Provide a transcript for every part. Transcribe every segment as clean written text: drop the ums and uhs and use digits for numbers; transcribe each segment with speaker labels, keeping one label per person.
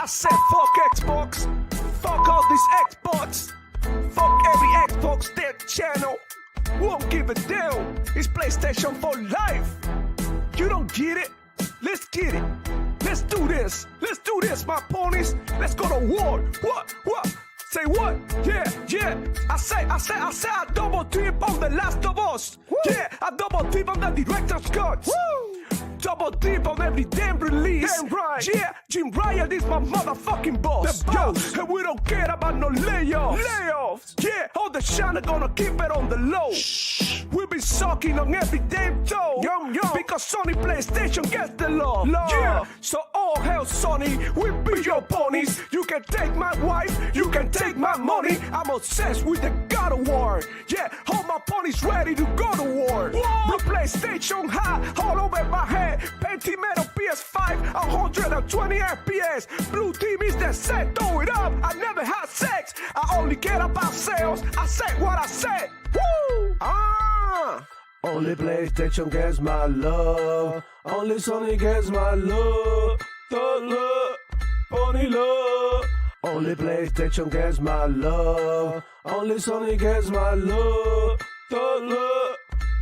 Speaker 1: said fuck Xbox, fuck all these Xbox, fuck every Xbox dead channel. Won't give a damn. It's PlayStation for life. You don't get it? Let's get it. Let's do this. Let's do this, my ponies. Let's go to war. What? Say what? Yeah. I say I double dip on The Last of Us. Woo. Yeah, I double dip on the director's cut. Woo. Double dip on every damn release. Damn right. Yeah, Jim Ryan is my motherfucking boss. The boss. Yo, and we don't care about no layoffs. Yeah, all the shine are gonna keep it on the low. Shh. We'll be sucking on every damn toe. Yum. Because Sony PlayStation gets the love. Yeah, so all hell Sony, we be your ponies. You can take my wife, you can take my money. I'm obsessed with the God of War. Yeah, all my ponies ready to go to war. Blue PlayStation high, all over my head. Pentimetal PS5, 120 FPS. Blue team is the set, throw it up. I never had sex, I only care about sales. I said what I said. Woo! Only PlayStation gets my love. Only Sony gets my love. Thug love, pony love. Only PlayStation gets my love. Only Sony gets my love. Thug love,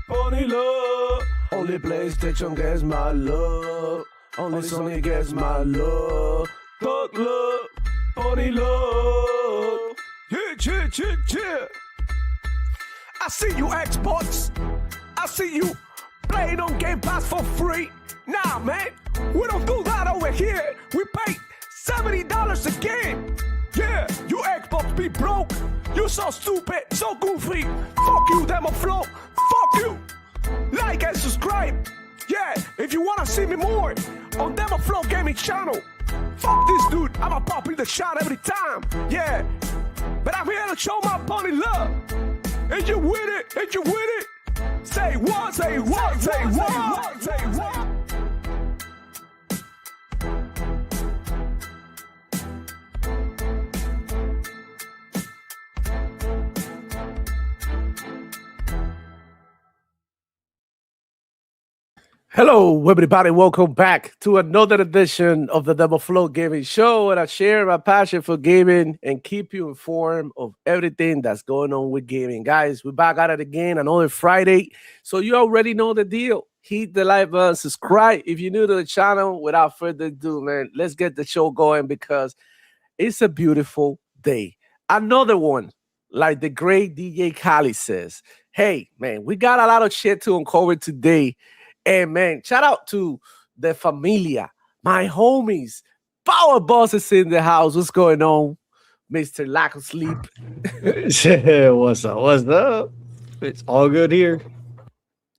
Speaker 1: pony love. Only PlayStation gets my love. Only Sony gets my love. Thug love, pony love. Yeah. I see you Xbox. I see you playing on Game Pass for free. Nah, man, we don't do that over here. We pay $70 a game. Yeah, you Xbox be broke. You so stupid, so goofy. Fuck you, Demo Flow. Fuck you. Like and subscribe. Yeah, if you wanna see me more on Demo Flow Gaming channel. Fuck this dude, I'ma pop in the shot every time. Yeah, but I'm here to show my pony love. And you with it? Say what? Hello, everybody. Welcome back to another edition of the Double Flow Gaming Show, where I share my passion for gaming and keep you informed of everything that's going on with gaming. Guys, we're back at it again, another Friday. So you already know the deal. Hit the like button, subscribe if you're new to the channel. Without further ado, man, let's get the show going because it's a beautiful day. Another one, like the great DJ Khaled says. Hey, man, we got a lot of shit to uncover today. And man, shout out to the familia, my homies. Power Boss is in the house. What's going on, Mr. Lack of Sleep?
Speaker 2: What's up? It's all good here.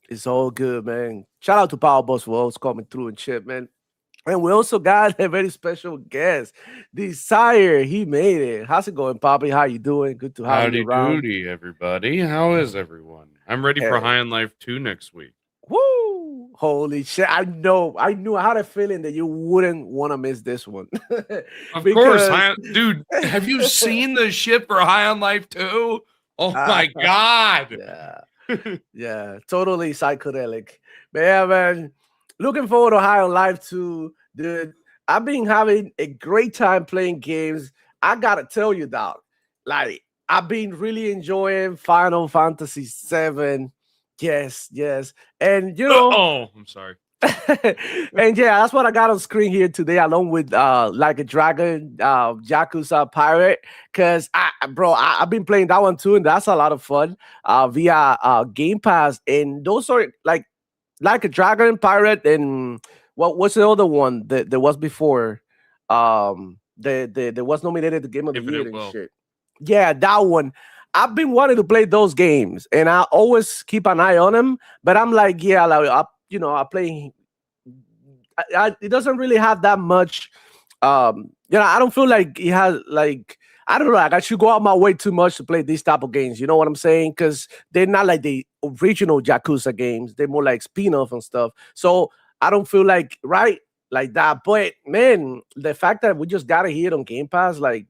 Speaker 1: It's all good, man. Shout out to Power Boss for always coming through and shit, man. And we also got a very special guest, Desire. He made it. How's it going, Poppy? How you doing? Good to have you around.
Speaker 3: Howdy, everybody. How is everyone? I'm ready for High on Life 2 next week.
Speaker 1: Woo! Holy shit. I had a feeling that you wouldn't want to miss this one.
Speaker 3: Of course, dude. Have you seen the shit for High on Life 2? Oh my God.
Speaker 1: Yeah, totally psychedelic. But yeah, man, looking forward to High on Life 2, dude. I've been having a great time playing games. I gotta tell you, dog, like, I've been really enjoying Final Fantasy VII. Yes. And you know,
Speaker 3: I'm sorry.
Speaker 1: And yeah, that's what I got on screen here today, along with Like a Dragon, Yakuza Pirate. Cause I've been playing that one too, and that's a lot of fun via Game Pass. And those are like a Dragon, Pirate, and what's the other one that there was before? There was nominated the Game of the Year and shit. Yeah, that one. I've been wanting to play those games, and I always keep an eye on them. But I'm like, yeah, like, I play. It doesn't really have that much. I don't feel like it has like. I don't know. Like I should go out my way too much to play these type of games. You know what I'm saying? Because they're not like the original Yakuza games. They're more like spin-off and stuff. So I don't feel like like that. But man, the fact that we just got it here on Game Pass, like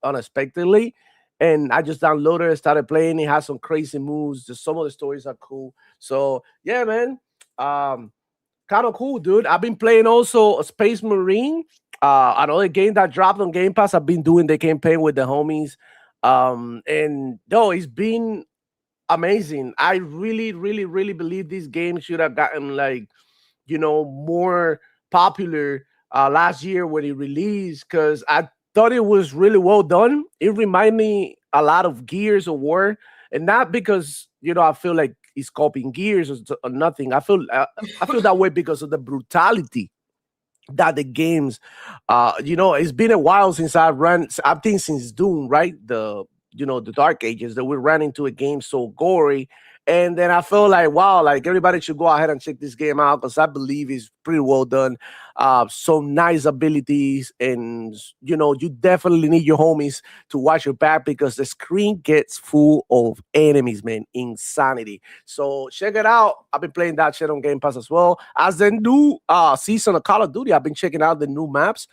Speaker 1: unexpectedly. And I just downloaded it, started playing. It has some crazy moves. Just some of the stories are cool. So yeah, man, kind of cool, dude. I've been playing also a Space Marine.
Speaker 4: Another game that dropped on Game Pass. I've been doing the campaign with the homies. And no, it's been amazing. I really, really, really believe this game should have gotten like, more popular last year when it released because I thought it was really well done. It reminded me a lot of Gears of War, and not because I feel like it's copying Gears or nothing. I feel that way because of the brutality that the games it's been a while since I think since Doom, right? The Dark Ages, that we ran into a game so gory. And then I felt like, wow, like everybody should go ahead and check this game out because I believe it's pretty well done. Some nice abilities, and you definitely need your homies to watch your back because the screen gets full of enemies, man. Insanity. So check it out. I've been playing that shit on Game Pass as well. As the new season of Call of Duty, I've been checking out the new maps.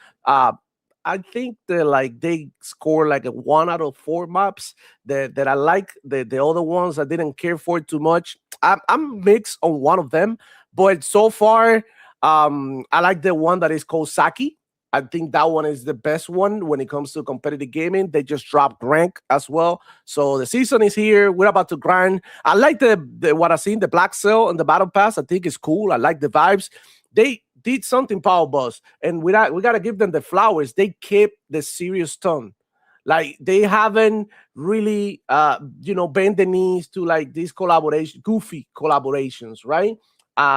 Speaker 4: I think they score like a 1 out of 4 maps that I like. The other ones I didn't care for too much. I'm mixed on one of them, but so far I like the one that is called Saki. I think that one is the best one when it comes to competitive gaming. They just dropped rank as well. So the season is here. We're about to grind. I like the what I seen, the Black Cell and the Battle Pass. I think it's cool. I like the vibes. They did something, Power Boss, and we gotta give them the flowers. They kept the serious tone. Like they haven't really bend the knees to like these goofy collaborations, right?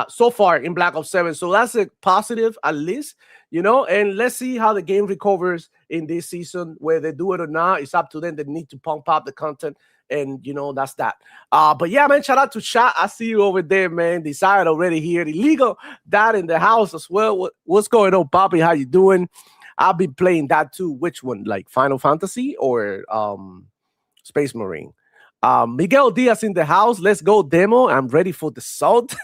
Speaker 4: So far in Black Ops 7. So that's a positive at least, and let's see how the game recovers in this season. Whether they do it or not, it's up to them. They need to pump up the content, and that's that. But yeah, man, shout out to Chat. I see you over there, man. Desired already here. Illegal that in the house as well. What's going on, Bobby? How you doing? I'll be playing that too. Which one? Like Final Fantasy or Space Marine? Miguel Diaz in the house. Let's go demo. I'm ready for the salt.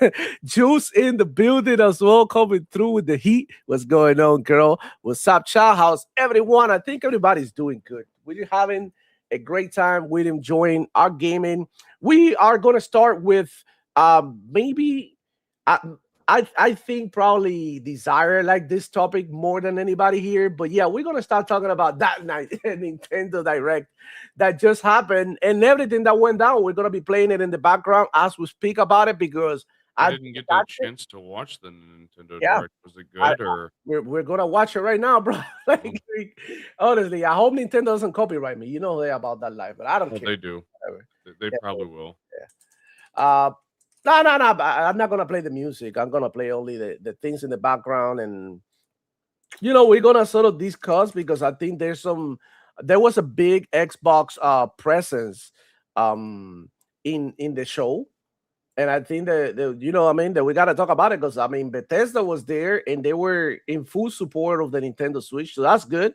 Speaker 4: Juice in the building as well, coming through with the heat. What's going on, girl? What's up, child? How's everyone? I think everybody's doing good. We're having a great time. We're enjoying our gaming. We are going to start with maybe I think probably Desire like this topic more than anybody here. But yeah, we're gonna start talking about that night Nintendo Direct that just happened and everything that went down. We're gonna be playing it in the background as we speak about it because
Speaker 3: I didn't get the chance to watch the Nintendo Direct. Was it good or
Speaker 4: we're gonna watch it right now, bro? Honestly, I hope Nintendo doesn't copyright me. You know they about that life, but I don't care.
Speaker 3: They do. They probably will.
Speaker 4: Yeah. No. I'm not gonna play the music. I'm gonna play only the things in the background, and we're gonna sort of discuss because I think there was a big Xbox presence in the show, and I think that we gotta talk about it because Bethesda was there and they were in full support of the Nintendo Switch, so that's good.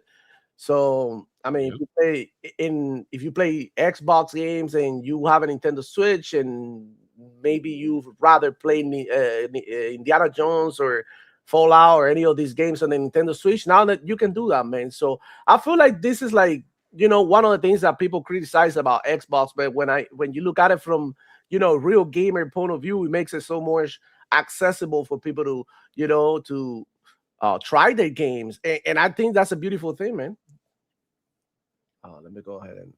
Speaker 4: So if you play Xbox games and you have a Nintendo Switch and maybe you'd rather play Indiana Jones or Fallout or any of these games on the Nintendo Switch, now that you can do that, man. So I feel like this is like, one of the things that people criticize about Xbox, but when you look at it from, real gamer point of view, it makes it so much accessible for people to try their games. And I think that's a beautiful thing, man. Let me go ahead and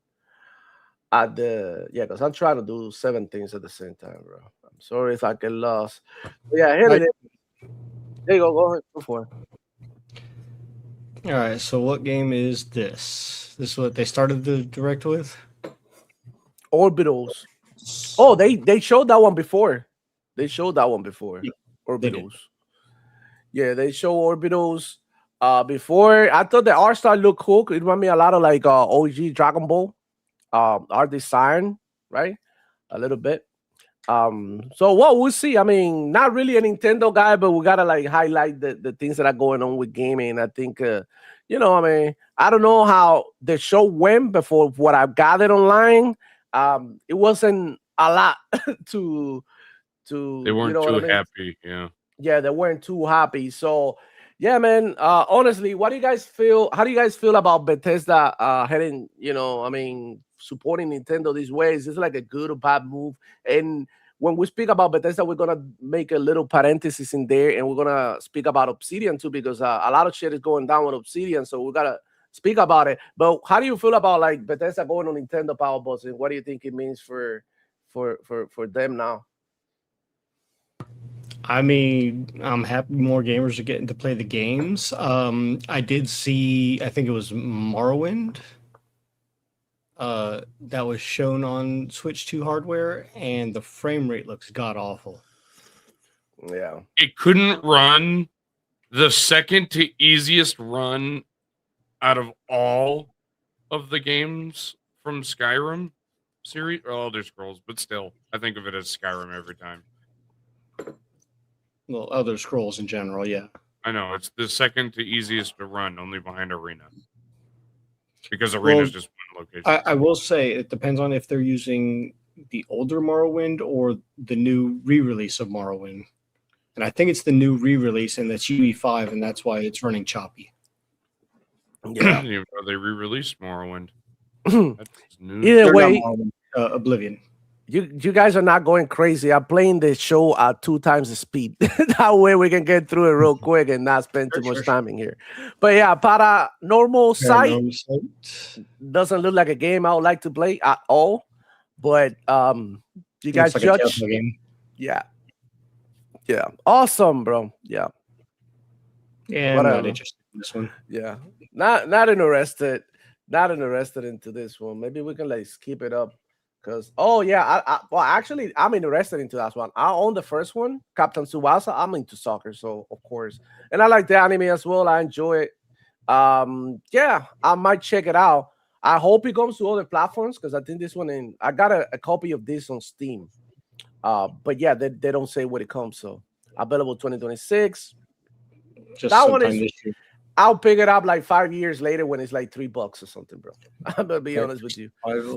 Speaker 4: because I'm trying to do 7 things at the same time, bro. I'm sorry if I get lost. But yeah, here it is. There you go. Go ahead. Go for it.
Speaker 2: All right. So what game is this? This is what they started the direct with?
Speaker 4: Orbitals. Oh, they showed that one before. Orbitals. Yeah, they show Orbitals. Before I thought the art style looked cool. It reminded me a lot of like OG Dragon Ball. Art design, right? A little bit. So what we'll see. Not really a Nintendo guy, but we gotta like highlight the things that are going on with gaming. I think I don't know how the show went before what I've gathered online. It wasn't a lot to
Speaker 3: they weren't too happy,
Speaker 4: yeah, they weren't too happy. So yeah, man. Honestly, what do you guys feel? How do you guys feel about Bethesda heading, supporting Nintendo these ways? Is it like a good or bad move? And when we speak about Bethesda, we're gonna make a little parenthesis in there, and we're gonna speak about Obsidian too, because a lot of shit is going down with Obsidian, so we gotta speak about it. But how do you feel about like Bethesda going on Nintendo Power Boss, and what do you think it means for them now?
Speaker 2: I mean, I'm happy more gamers are getting to play the games. I did see, I think it was Morrowind, that was shown on Switch 2 hardware, and the frame rate looks god awful.
Speaker 4: Yeah,
Speaker 3: it couldn't run the second to easiest run out of all of the games from Skyrim series or Elder Scrolls, but still, I think of it as Skyrim every time.
Speaker 2: Well, Elder Scrolls in general, yeah.
Speaker 3: I know it's the second to easiest to run, only behind Arena, because Arena is just one location.
Speaker 2: I will say it depends on if they're using the older Morrowind or the new re-release of Morrowind, and I think it's the new re-release, and that's UE5, and that's why it's running choppy.
Speaker 4: yeah.
Speaker 3: Even though they re-released Morrowind.
Speaker 4: Either way,
Speaker 2: Oblivion.
Speaker 4: You guys are not going crazy. I'm playing the show at 2 times the speed. That way we can get through it real quick and not spend too much time in here. But yeah, Paranormal Sight doesn't look like a game I would like to play at all. But you guys
Speaker 2: like
Speaker 4: judge. Yeah. Yeah. Awesome, bro. Yeah.
Speaker 2: Yeah, I'm not interested in this one.
Speaker 4: Yeah. Not interested. Not interested into this one. Maybe we can like skip it up. Because well, actually, I'm interested into that one. I own the first one, Captain Tsubasa. I'm into soccer, so of course, and I like the anime as well. I enjoy it. Yeah, I might check it out. I hope it comes to other platforms because I think this one I got a copy of this on Steam. But yeah, they don't say when it comes, so available 2026.
Speaker 2: Just
Speaker 4: that one is.
Speaker 2: This year.
Speaker 4: I'll pick it up like 5 years later when it's like $3 or something, bro. I'm gonna be honest with you.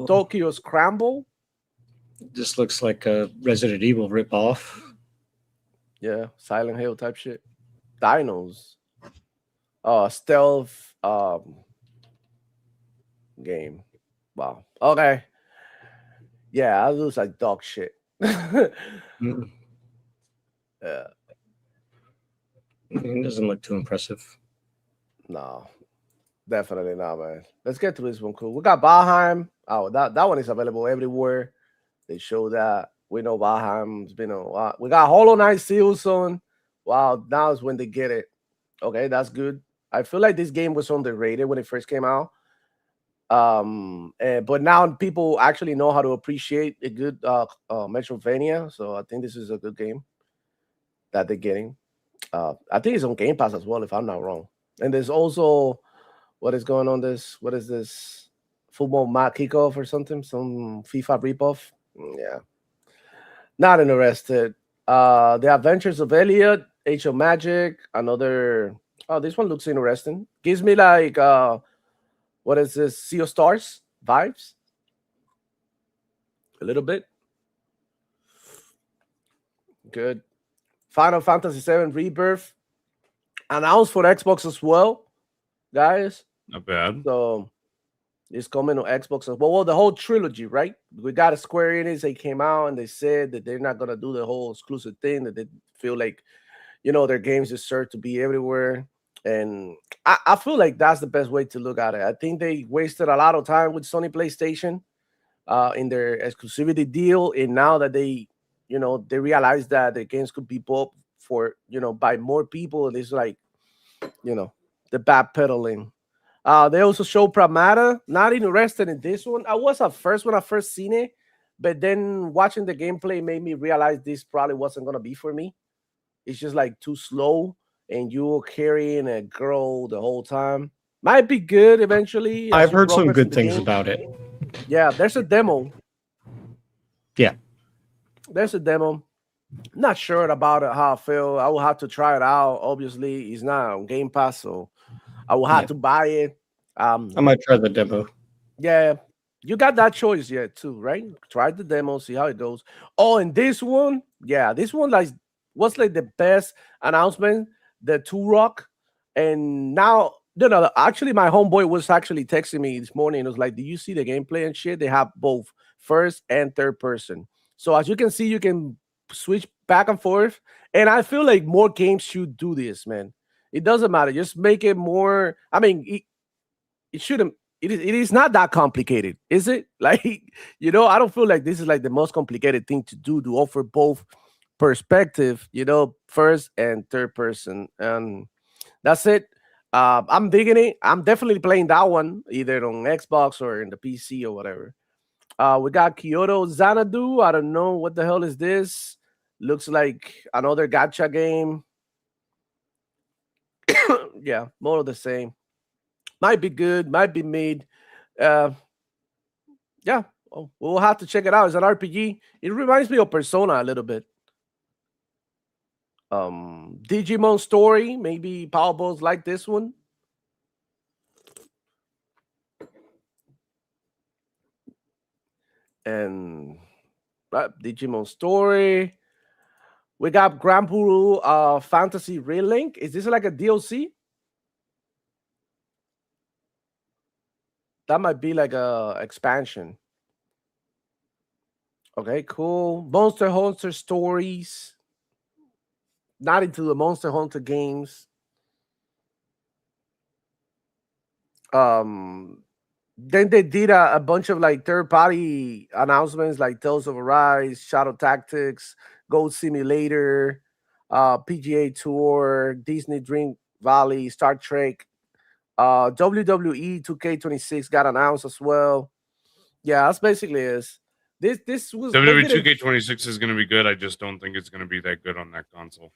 Speaker 4: Tokyo Scramble.
Speaker 2: This looks like a Resident Evil ripoff.
Speaker 4: Yeah, Silent Hill type shit. Dinos. Stealth game. Wow. Okay. Yeah, I lose like dog shit. Yeah.
Speaker 2: It doesn't look too impressive.
Speaker 4: No, definitely not, man. Let's get to this one. Cool. We got Valheim. Oh, that one is available everywhere. They show that. We know Valheim's been a while. We got Hollow Knight Silson. Wow, now is when they get it. Okay, that's good. I feel like this game was underrated when it first came out. But now people actually know how to appreciate a good Metroidvania. So I think this is a good game that they're getting. I think it's on Game Pass as well, if I'm not wrong. And there's also what is going on what is this? Football Mat Kickoff or something? Some FIFA ripoff? Yeah. Not interested. The Adventures of Elliot, Age of Magic, another. Oh, this one looks interesting. Gives me like what is this? Sea of Stars vibes. A little bit. Good. Final Fantasy VII Rebirth. Announced for Xbox as well, guys.
Speaker 3: Not bad.
Speaker 4: So it's coming on Xbox as well. Well, the whole trilogy, right? We got a Square Enix. They came out and they said that they're not gonna do the whole exclusive thing. That they feel like, their games deserve to be everywhere. And I feel like that's the best way to look at it. I think they wasted a lot of time with Sony PlayStation in their exclusivity deal, and now that they realize that the games could be bought for by more people, and it's like the backpedaling. They also show Pramata. Not interested in this one. I was at first when I first seen it, but then watching the gameplay made me realize this probably wasn't gonna be for me. It's just like too slow, and you're carrying a girl the whole time. Might be good eventually.
Speaker 2: I've heard some good things about it.
Speaker 4: Yeah, there's a demo.
Speaker 2: Yeah,
Speaker 4: there's a demo. Not sure about it, how I feel. I will have to try it out. Obviously, it's not on Game Pass, so I will have to buy it.
Speaker 2: I might try the demo.
Speaker 4: Yeah, you got that choice yet too, right? Try the demo, see how it goes. Oh, and this one, this one was like the best announcement. The Turok, and now actually my homeboy was actually texting me this morning. It was like, "Do you see the gameplay and shit? They have both first and third person." So as you can see, you can switch back and forth. And I feel like more games should do this, man. It doesn't matter. Just make it more. I mean, it shouldn't. It is not that complicated, is it? Like, I don't feel like this is like the most complicated thing to do, to offer both perspective, first and third person. And that's it. I'm digging it. I'm definitely playing that one either on Xbox or in the PC or whatever. We got Kyoto Xanadu. I don't know what the hell is this. Looks like another gacha game. Yeah, more of the same. Might be good, might be mid. Yeah, we'll have to check it out. It's an RPG. It reminds me of Persona a little bit. Digimon Story. Maybe Powerballs like this one. And Digimon Story. We got Grand Blue Fantasy Relink. Is this like a DLC? That might be like a expansion. Okay, cool. Monster Hunter Stories. Not into the Monster Hunter games. Then they did a bunch of like third-party announcements like Tales of Arise, Shadow Tactics, Gold Simulator, PGA Tour, Disney Dream Valley, Star Trek, WWE 2K26 got announced as well. Yeah, that's basically is. This was
Speaker 3: WWE 2K26 is going to be good. I just don't think it's going to be that good on that console.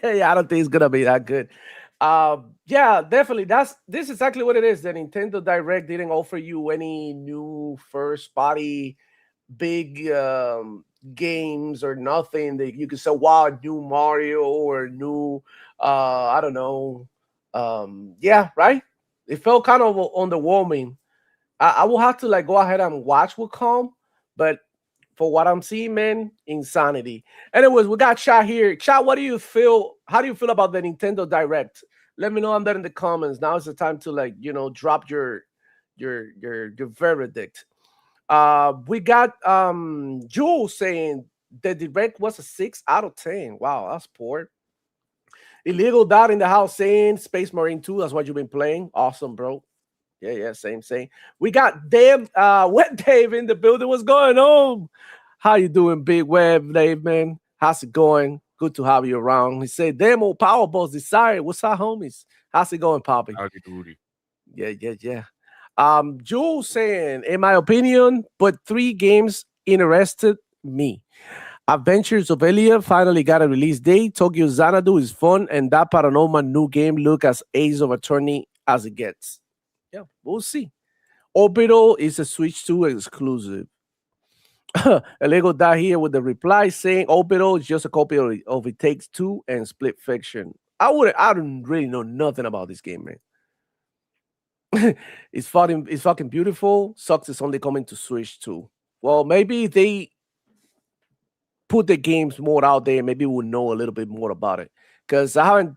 Speaker 4: Yeah, I don't think it's going to be that good. Yeah, definitely. This is exactly what it is. The Nintendo Direct didn't offer you any new first party big games or nothing that you could say, wow, new Mario or new I don't know. Yeah, right. It felt kind of underwhelming. I will have to like go ahead and watch with calm, but for what I'm seeing, man, insanity. Anyways, we got Chat here. Chat, what do you feel? How do you feel about the Nintendo Direct? Let me know on that in the comments. Now is the time to like, drop your verdict. We got Jules saying the Direct was a 6 out of 10. Wow, that's poor. Illegal Dot in the house saying Space Marine 2. That's what you've been playing. Awesome, bro. Yeah, same. We got Dave, Wet Dave in the building. What's going on? How you doing, Big Web Dave, man? How's it going? Good to have you around. He said, Demo Powerballs Desire. What's up, homies? How's it going, Poppy?
Speaker 3: Howdy doody.
Speaker 4: Yeah. Jules saying, in my opinion, but 3 games interested me. Adventures of Elia finally got a release date. Tokyo Xanadu is fun, and that Paranormal new game look as Ace of Attorney as it gets. Yeah, we'll see. Orbital is a Switch 2 exclusive. Lego Dot here with the reply saying Orbital is just a copy of It Takes Two and Split Fiction. I don't really know nothing about this game, man. It's fucking beautiful. Sucks it's only coming to Switch 2. Well, maybe they put the games more out there, maybe we'll know a little bit more about it. Because I haven't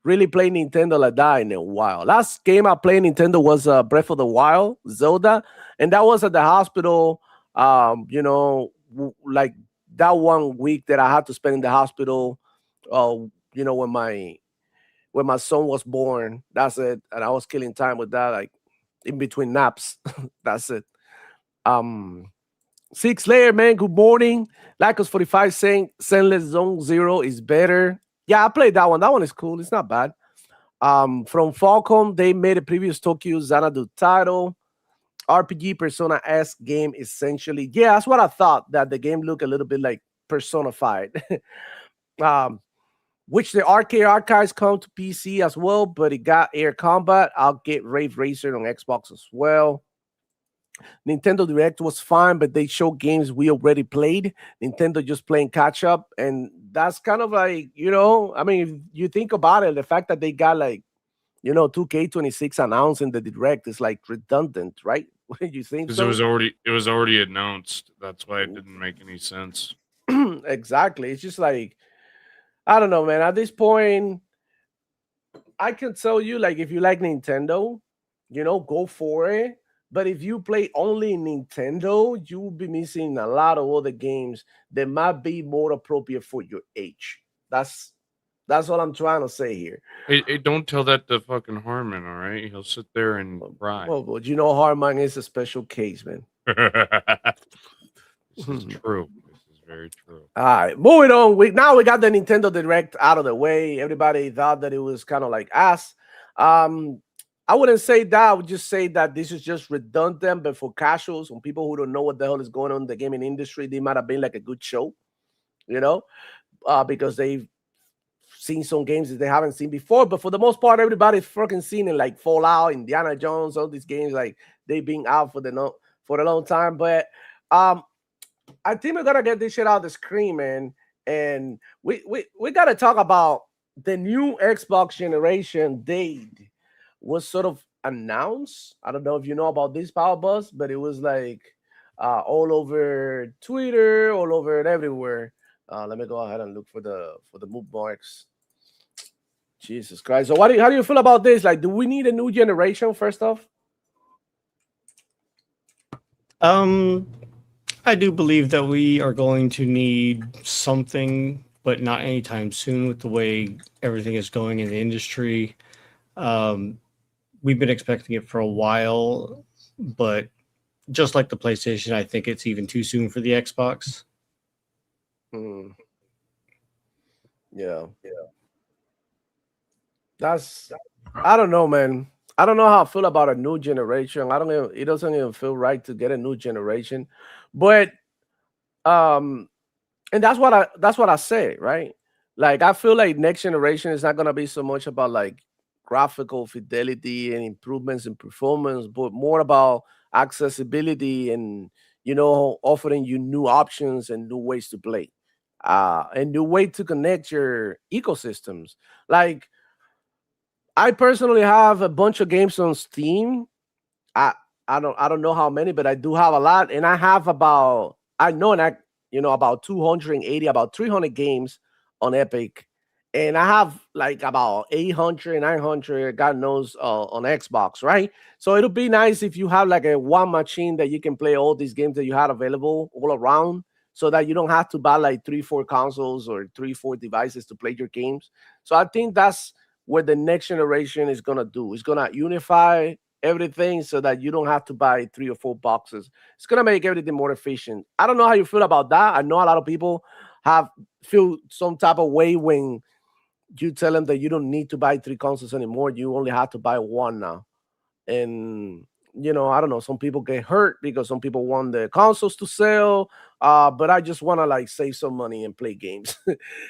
Speaker 4: really played Nintendo like that in a while. Last game I played Nintendo was Breath of the Wild, Zelda, and that was at the hospital. Like that 1 week that I had to spend in the hospital. When my son was born. That's it, and I was killing time with that, like in between naps. That's it. Six Layer, man, good morning. Lycos 45 saying Zenless Zone Zero is better. Yeah, I played that one. That one is cool. It's not bad. From Falcom, they made a previous Tokyo Xanadu title. RPG Persona-esque game, essentially. Yeah, that's what I thought, that the game looked a little bit like personified. Which the Arcade Archives come to PC as well, but it got Air Combat. I'll get Rave Racer on Xbox as well. Nintendo Direct was fine, but they show games we already played. Nintendo just playing catch up, and that's kind of like, I mean, if you think about it, the fact that they got like, 2K26 announced in the Direct is like redundant, right? You think
Speaker 3: Because
Speaker 4: so?
Speaker 3: it was already announced. That's why it didn't make any sense.
Speaker 4: Exactly. It's just like, I don't know, man. At this point, I can tell you, like, if you like Nintendo, go for it. But if you play only Nintendo, you will be missing a lot of other games that might be more appropriate for your age. That's what I'm trying to say here.
Speaker 3: Hey, don't tell that to fucking Harmon, all right? He'll sit there and cry.
Speaker 4: Well, but you know, Harman is a special case, man.
Speaker 3: This is true. This is very true.
Speaker 4: All right, moving on. Now we got the Nintendo Direct out of the way. Everybody thought that it was kind of like ass. I wouldn't say that. I would just say that this is just redundant, but for casuals and people who don't know what the hell is going on in the gaming industry, they might have been like a good show, you know, because they've seen some games that they haven't seen before. But for the most part, everybody's fucking seen it, like Fallout, Indiana Jones, all these games, like they've been out for a long time. But I think we're gonna get this shit out the screen, man. And we gotta talk about the new Xbox generation date was sort of announced. I don't know if you know about this, Power Buzz, but it was like all over Twitter, all over it everywhere. Let me go ahead and look for the move marks. Jesus Christ! So how do you feel about this? Like, do we need a new generation? First off,
Speaker 2: I do believe that we are going to need something, but not anytime soon with the way everything is going in the industry. We've been expecting it for a while, but just like the PlayStation, I think it's even too soon for the Xbox.
Speaker 4: Yeah. I don't know, man. I don't know how I feel about a new generation. It doesn't even feel right to get a new generation. But and that's what I say, right? Like, I feel like next generation is not gonna be so much about like graphical fidelity and improvements in performance, but more about accessibility and, you know, offering you new options and new ways to play, and new way to connect your ecosystems. Like, I personally have a bunch of games on Steam. I I don't know how many, but I do have a lot, and I have about about 280, about 300 games on Epic, and I have like about 800, 900, God knows, on Xbox, right? So it'll be nice if you have like a one machine that you can play all these games that you had available all around, so that you don't have to buy like 3, 4 consoles or 3, 4 devices to play your games. So I think that's what the next generation is gonna do. It's gonna unify everything so that you don't have to buy 3 or 4 boxes. It's gonna make everything more efficient. I don't know how you feel about that. I know a lot of people feel some type of way when you tell them that you don't need to buy 3 consoles anymore. You only have to buy one now. And I don't know, some people get hurt because some people want the consoles to sell, but I just want to like save some money and play games.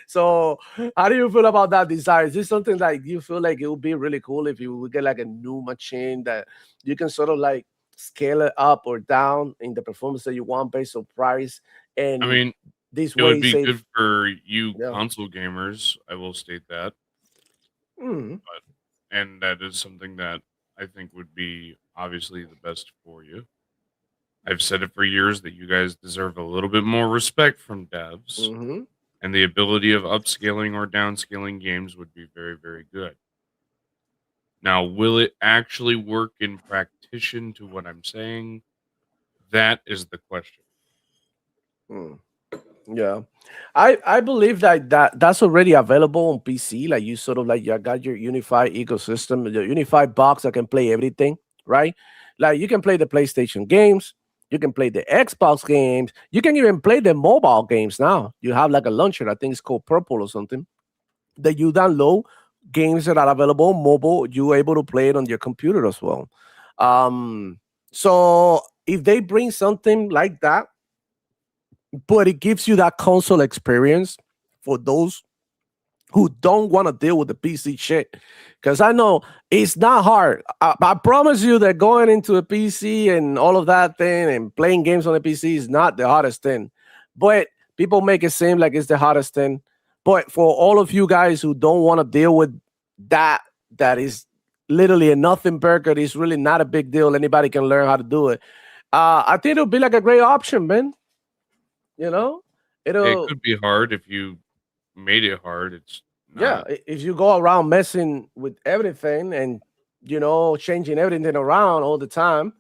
Speaker 4: So how do you feel about that desire? Is this something like you feel like it would be really cool if you would get like a new machine that you can sort of like scale it up or down in the performance that you want based on price? And
Speaker 3: I mean,
Speaker 4: this
Speaker 3: it
Speaker 4: way
Speaker 3: would be
Speaker 4: save.
Speaker 3: good for you
Speaker 4: Yeah.
Speaker 3: console gamers. I will state that,
Speaker 4: Mhm.
Speaker 3: and that is something that I think would be obviously the best for you. I've said it for years that you guys deserve a little bit more respect from devs,
Speaker 4: Mhm.
Speaker 3: and the ability of upscaling or downscaling games would be very, very good. Now, will it actually work in practice to what I'm saying? That is the question.
Speaker 4: Mm. Yeah, I believe that's already available on PC. Like, you sort of like you got your unified ecosystem, your unified box that can play everything, right? Like, you can play the PlayStation games, you can play the Xbox games, you can even play the mobile games now. You have like a launcher, I think it's called Purple or something, that you download games that are available on mobile. You're able to play it on your computer as well. So if they bring something like that, but it gives you that console experience for those who don't want to deal with the PC shit. Because I know it's not hard. I promise you that going into a PC and all of that thing and playing games on the PC is not the hardest thing. But people make it seem like it's the hardest thing. But for all of you guys who don't want to deal with that, that is literally a nothing burger. It's really not a big deal. Anybody can learn how to do it. I think it'll be like a great option, man. You know,
Speaker 3: It
Speaker 4: it'll
Speaker 3: could be hard if you made it hard. It's
Speaker 4: yeah.
Speaker 3: not.
Speaker 4: If you go around messing with everything and changing everything around all the time,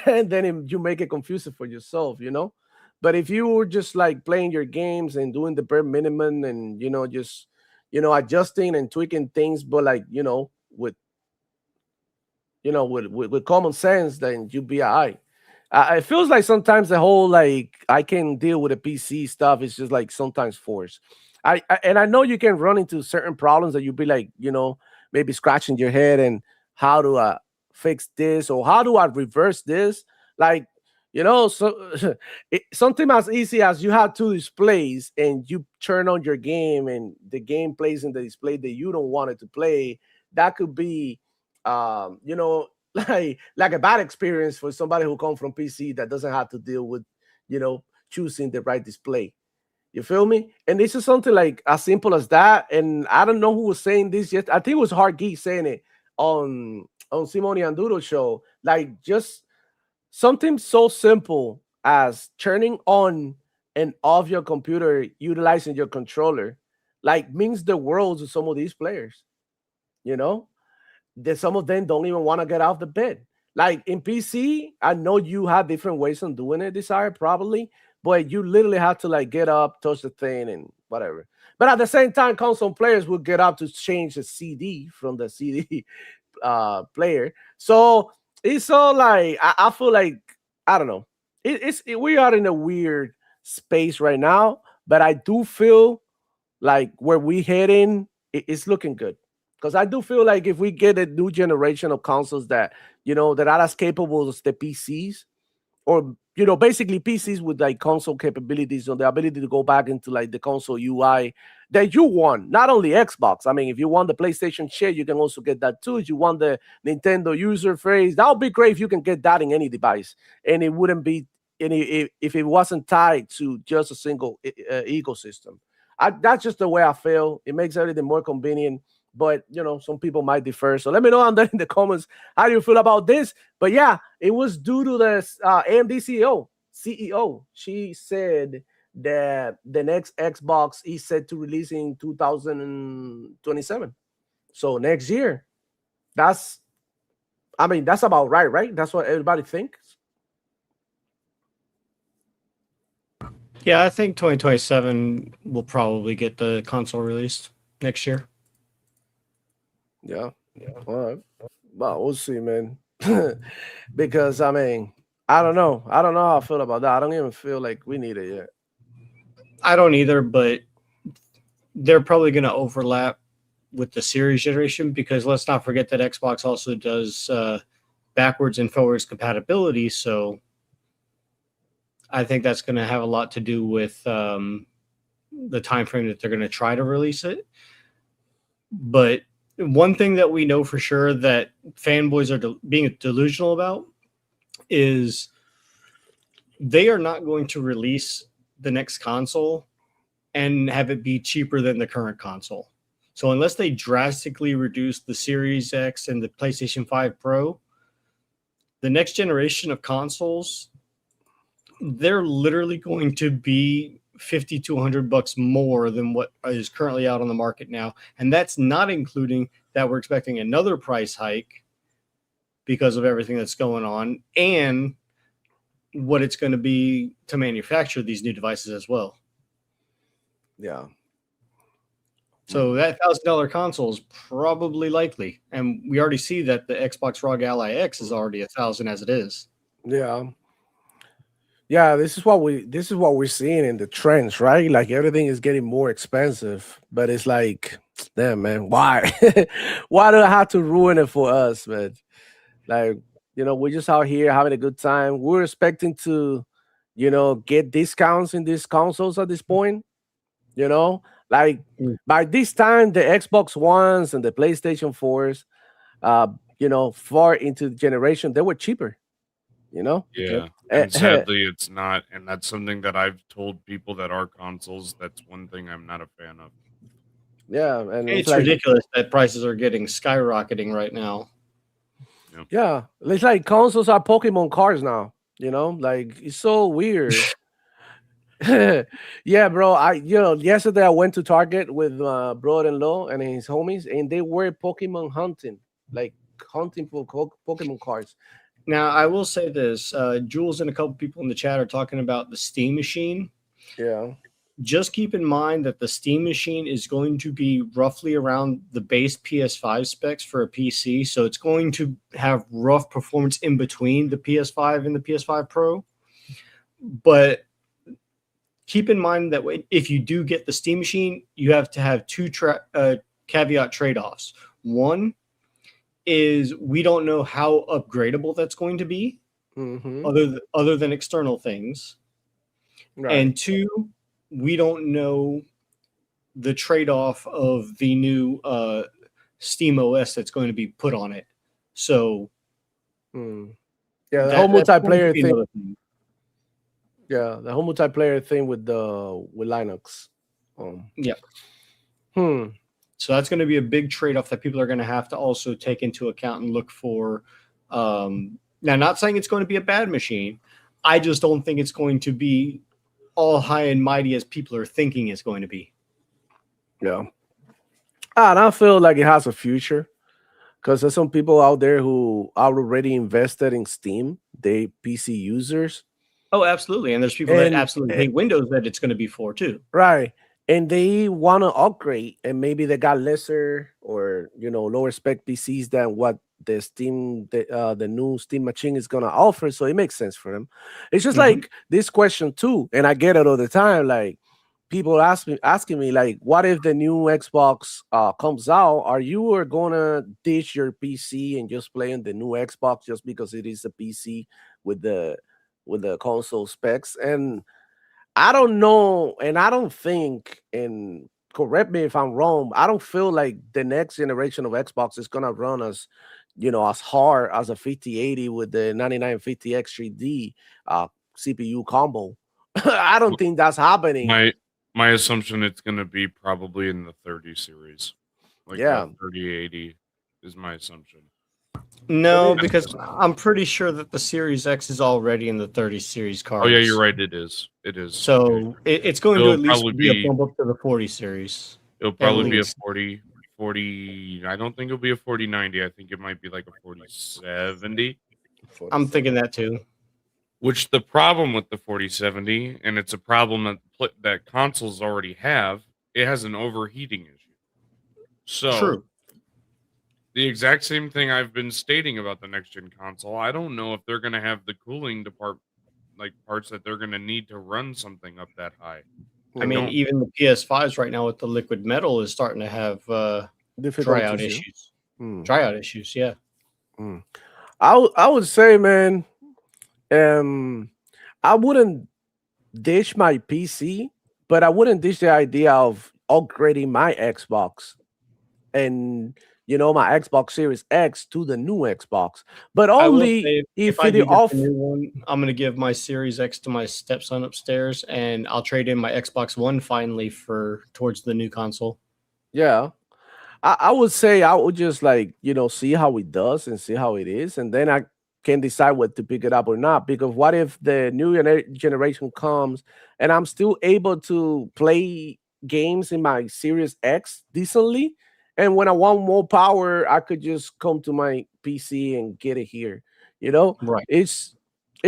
Speaker 4: and then you make it confusing for yourself, you know. But if you were just like playing your games and doing the bare minimum and just adjusting and tweaking things, but like with with common sense, then you be alright. It feels like sometimes the whole like I can deal with the PC stuff is just like sometimes forced. And I know you can run into certain problems that you'd be like, maybe scratching your head and how do I fix this or how do I reverse this? Like, so something as easy as you have two displays and you turn on your game and the game plays in the display that you don't want it to play. That could be, like a bad experience for somebody who comes from PC that doesn't have to deal with, choosing the right display. You feel me? And this is something like as simple as that. And I don't know who was saying this yet. I think it was Hard Geek saying it on Simone and Dudo's show. Like just something so simple as turning on and off your computer, utilizing your controller, like means the world to some of these players. That some of them don't even want to get off the bed. Like in PC, I know you have different ways of doing it, Desire, probably, but you literally have to like get up, touch the thing, and whatever. But at the same time, console players will get up to change the CD from the CD player. So it's all like I feel like I don't know. We are in a weird space right now, but I do feel like where we heading, it's looking good. Because I do feel like if we get a new generation of consoles that that are as capable as the PCs, or basically PCs with like console capabilities or the ability to go back into like the console UI that you want, not only Xbox. I mean, if you want the PlayStation share, you can also get that too. If you want the Nintendo user phrase, that would be great if you can get that in any device, and it wouldn't be any if it wasn't tied to just a single ecosystem. That's just the way I feel. It makes everything more convenient. But some people might differ. So let me know down there in the comments how you feel about this. But yeah, it was due to the AMD CEO. She said that the next Xbox is set to release in 2027. So next year. That's about right? That's what everybody thinks.
Speaker 2: Yeah, I think 2027 will probably get the console released next year.
Speaker 4: Yeah. All right. Well, we'll see, man. Because I don't know. I don't know how I feel about that. I don't even feel like we need it yet.
Speaker 2: I don't either, but they're probably going to overlap with the series generation because let's not forget that Xbox also does backwards and forwards compatibility. So I think that's going to have a lot to do with the time frame that they're going to try to release it. But one thing that we know for sure that fanboys are being delusional about is they are not going to release the next console and have it be cheaper than the current console. So unless they drastically reduce the Series X and the PlayStation 5 Pro, the next generation of consoles, they're literally going to be $50 to $100 more than what is currently out on the market now. And that's not including that we're expecting another price hike because of everything that's going on and what it's going to be to manufacture these new devices as well.
Speaker 4: Yeah.
Speaker 2: So that $1,000 console is probably likely. And we already see that the Xbox ROG Ally X is already $1,000 as it is.
Speaker 4: Yeah. Yeah, this is what we're seeing in the trends, right? Like everything is getting more expensive, but it's like, damn, man, why? Why do I have to ruin it for us, man? Like, we're just out here having a good time. We're expecting to, get discounts in these consoles at this point. Like by this time, the Xbox Ones and the PlayStation 4s, far into the generation, they were cheaper.
Speaker 3: Yeah. And sadly, it's not. And that's something that I've told people that are consoles. That's one thing I'm not a fan of.
Speaker 4: Yeah. And
Speaker 2: it's like, ridiculous that prices are getting skyrocketing right now.
Speaker 4: Yeah. It's like consoles are Pokemon cards now. Like it's so weird. Yeah, bro. Yesterday I went to Target with brother-in-law and his homies, and they were Pokemon hunting, like hunting for Pokemon cards.
Speaker 2: Now, I will say this: Jules and a couple people in the chat are talking about the Steam machine.
Speaker 4: Yeah.
Speaker 2: Just keep in mind that the Steam machine is going to be roughly around the base PS5 specs for a PC. So it's going to have rough performance in between the PS5 and the PS5 Pro. But keep in mind that if you do get the Steam machine, you have to have two caveat trade-offs. One is we don't know how upgradable that's going to be, other than external things.
Speaker 4: Right.
Speaker 2: And two, we don't know the trade-off of the new Steam OS that's going to be put on it. So
Speaker 4: yeah, the whole
Speaker 2: that's going to
Speaker 4: multiplayer
Speaker 2: be
Speaker 4: thing.
Speaker 2: another thing.
Speaker 4: Yeah, the whole multiplayer thing with Linux.
Speaker 2: Yeah.
Speaker 4: So
Speaker 2: that's going to be a big trade-off that people are going to have to also take into account and look for. Now, not saying it's going to be a bad machine. I just don't think it's going to be all high and mighty as people are thinking it's going to be.
Speaker 4: Yeah. And I feel like it has a future because there's some people out there who are already invested in Steam. They PC users.
Speaker 2: Oh, absolutely. And there's people that absolutely hate Windows that it's going to be for too.
Speaker 4: Right. And they want to upgrade, and maybe they got lesser or lower spec PCs than what the Steam, the new Steam machine is gonna offer. So it makes sense for them. It's just like this question too, and I get it all the time. Like people asking me, like, what if the new Xbox comes out? Are you gonna ditch your PC and just play on the new Xbox just because it is a PC with the console specs? And I don't know, and I don't think, and correct me if I'm wrong, I don't feel like the next generation of Xbox is gonna run as hard as a 5080 with the 9950X3D CPU combo. I don't think that's happening.
Speaker 3: My assumption it's gonna be probably in the 30 series. Like 3080 is my assumption.
Speaker 2: No, because I'm pretty sure that the Series X is already in the 30 series cards.
Speaker 3: Oh yeah, you're right. It is. It is.
Speaker 2: So it's going to at least be a bump up to the 40 series.
Speaker 3: It'll probably be a 40. I don't think it'll be a 4090. I think it might be like a 4070.
Speaker 2: I'm thinking that too.
Speaker 3: Which the problem with the 4070, and it's a problem that consoles already have, it has an overheating issue. So
Speaker 2: True.
Speaker 3: The exact same thing I've been stating about the next gen console. I don't know if they're going to have the cooling parts that they're going to need to run something up that high.
Speaker 2: I mean, even the PS5s right now with the liquid metal is starting to have tryout issues. Tryout issues, yeah.
Speaker 4: I would say, man, I wouldn't ditch my PC, but I wouldn't ditch the idea of upgrading my Xbox and my Xbox Series X to the new Xbox, but only if
Speaker 2: I
Speaker 4: it off.
Speaker 2: New one, I'm gonna give my Series X to my stepson upstairs, and I'll trade in my Xbox One finally towards the new console.
Speaker 4: Yeah, I would say I would just see how it does and see how it is, and then I can decide whether to pick it up or not. Because what if the new generation comes and I'm still able to play games in my Series X decently? And when I want more power, I could just come to my PC and get it here.
Speaker 2: Right.
Speaker 4: It's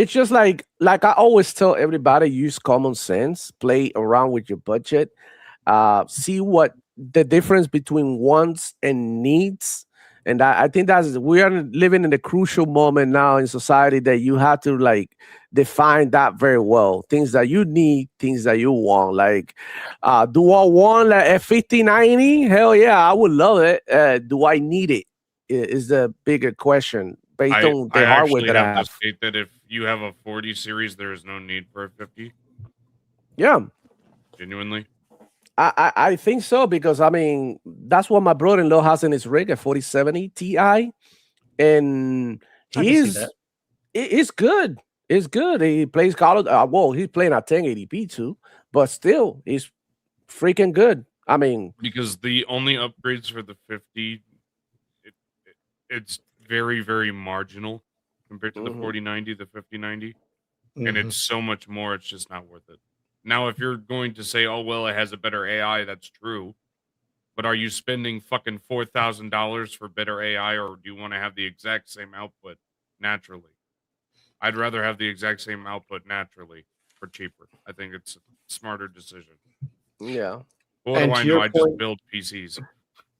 Speaker 4: just like I always tell everybody, use common sense, play around with your budget, see what the difference between wants and needs. And I think we are living in a crucial moment now in society that you have to define that very well. Things that you need, things that you want. Do I want a 5090? Hell yeah, I would love it. Do I need it? Is the bigger question based on the hardware that I have.
Speaker 3: To state that if you have a 40 series, there is no need for a 50.
Speaker 4: Yeah,
Speaker 3: genuinely.
Speaker 4: I think so, because I mean that's what my brother-in-law has in his rig, a 4070 Ti, and it's good. It's good. He plays Call of he's playing at 1080p too, but still, it's freaking good. I mean,
Speaker 3: because the only upgrades for the 50, it's very, very marginal compared to the 4090, the 5090, and it's so much more. It's just not worth it. Now, if you're going to say, oh, well, it has a better AI, that's true. But are you spending fucking $4,000 for better AI, or do you want to have the exact same output naturally? I'd rather have the exact same output naturally for cheaper. I think it's a smarter decision.
Speaker 4: Yeah.
Speaker 3: But what
Speaker 2: And
Speaker 3: do I
Speaker 2: to
Speaker 3: know?
Speaker 2: your
Speaker 3: I just
Speaker 2: point-
Speaker 3: build PCs.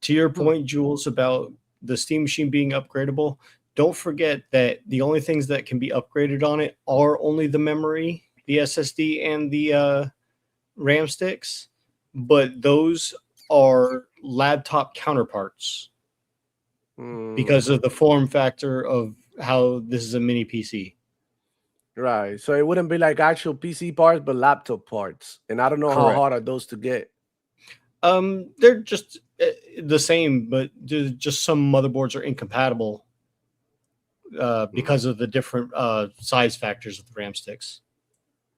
Speaker 2: To your point, Jules, about the Steam Machine being upgradable, don't forget that the only things that can be upgraded on it are only the memory, the SSD, and the RAM sticks, but those are laptop counterparts because of the form factor of how this is a mini PC.
Speaker 4: Right. So it wouldn't be like actual PC parts, but laptop parts. And I don't know how
Speaker 2: Correct.
Speaker 4: hard are those to get.
Speaker 2: They're just the same, but just some motherboards are incompatible because of the different size factors of the RAM sticks.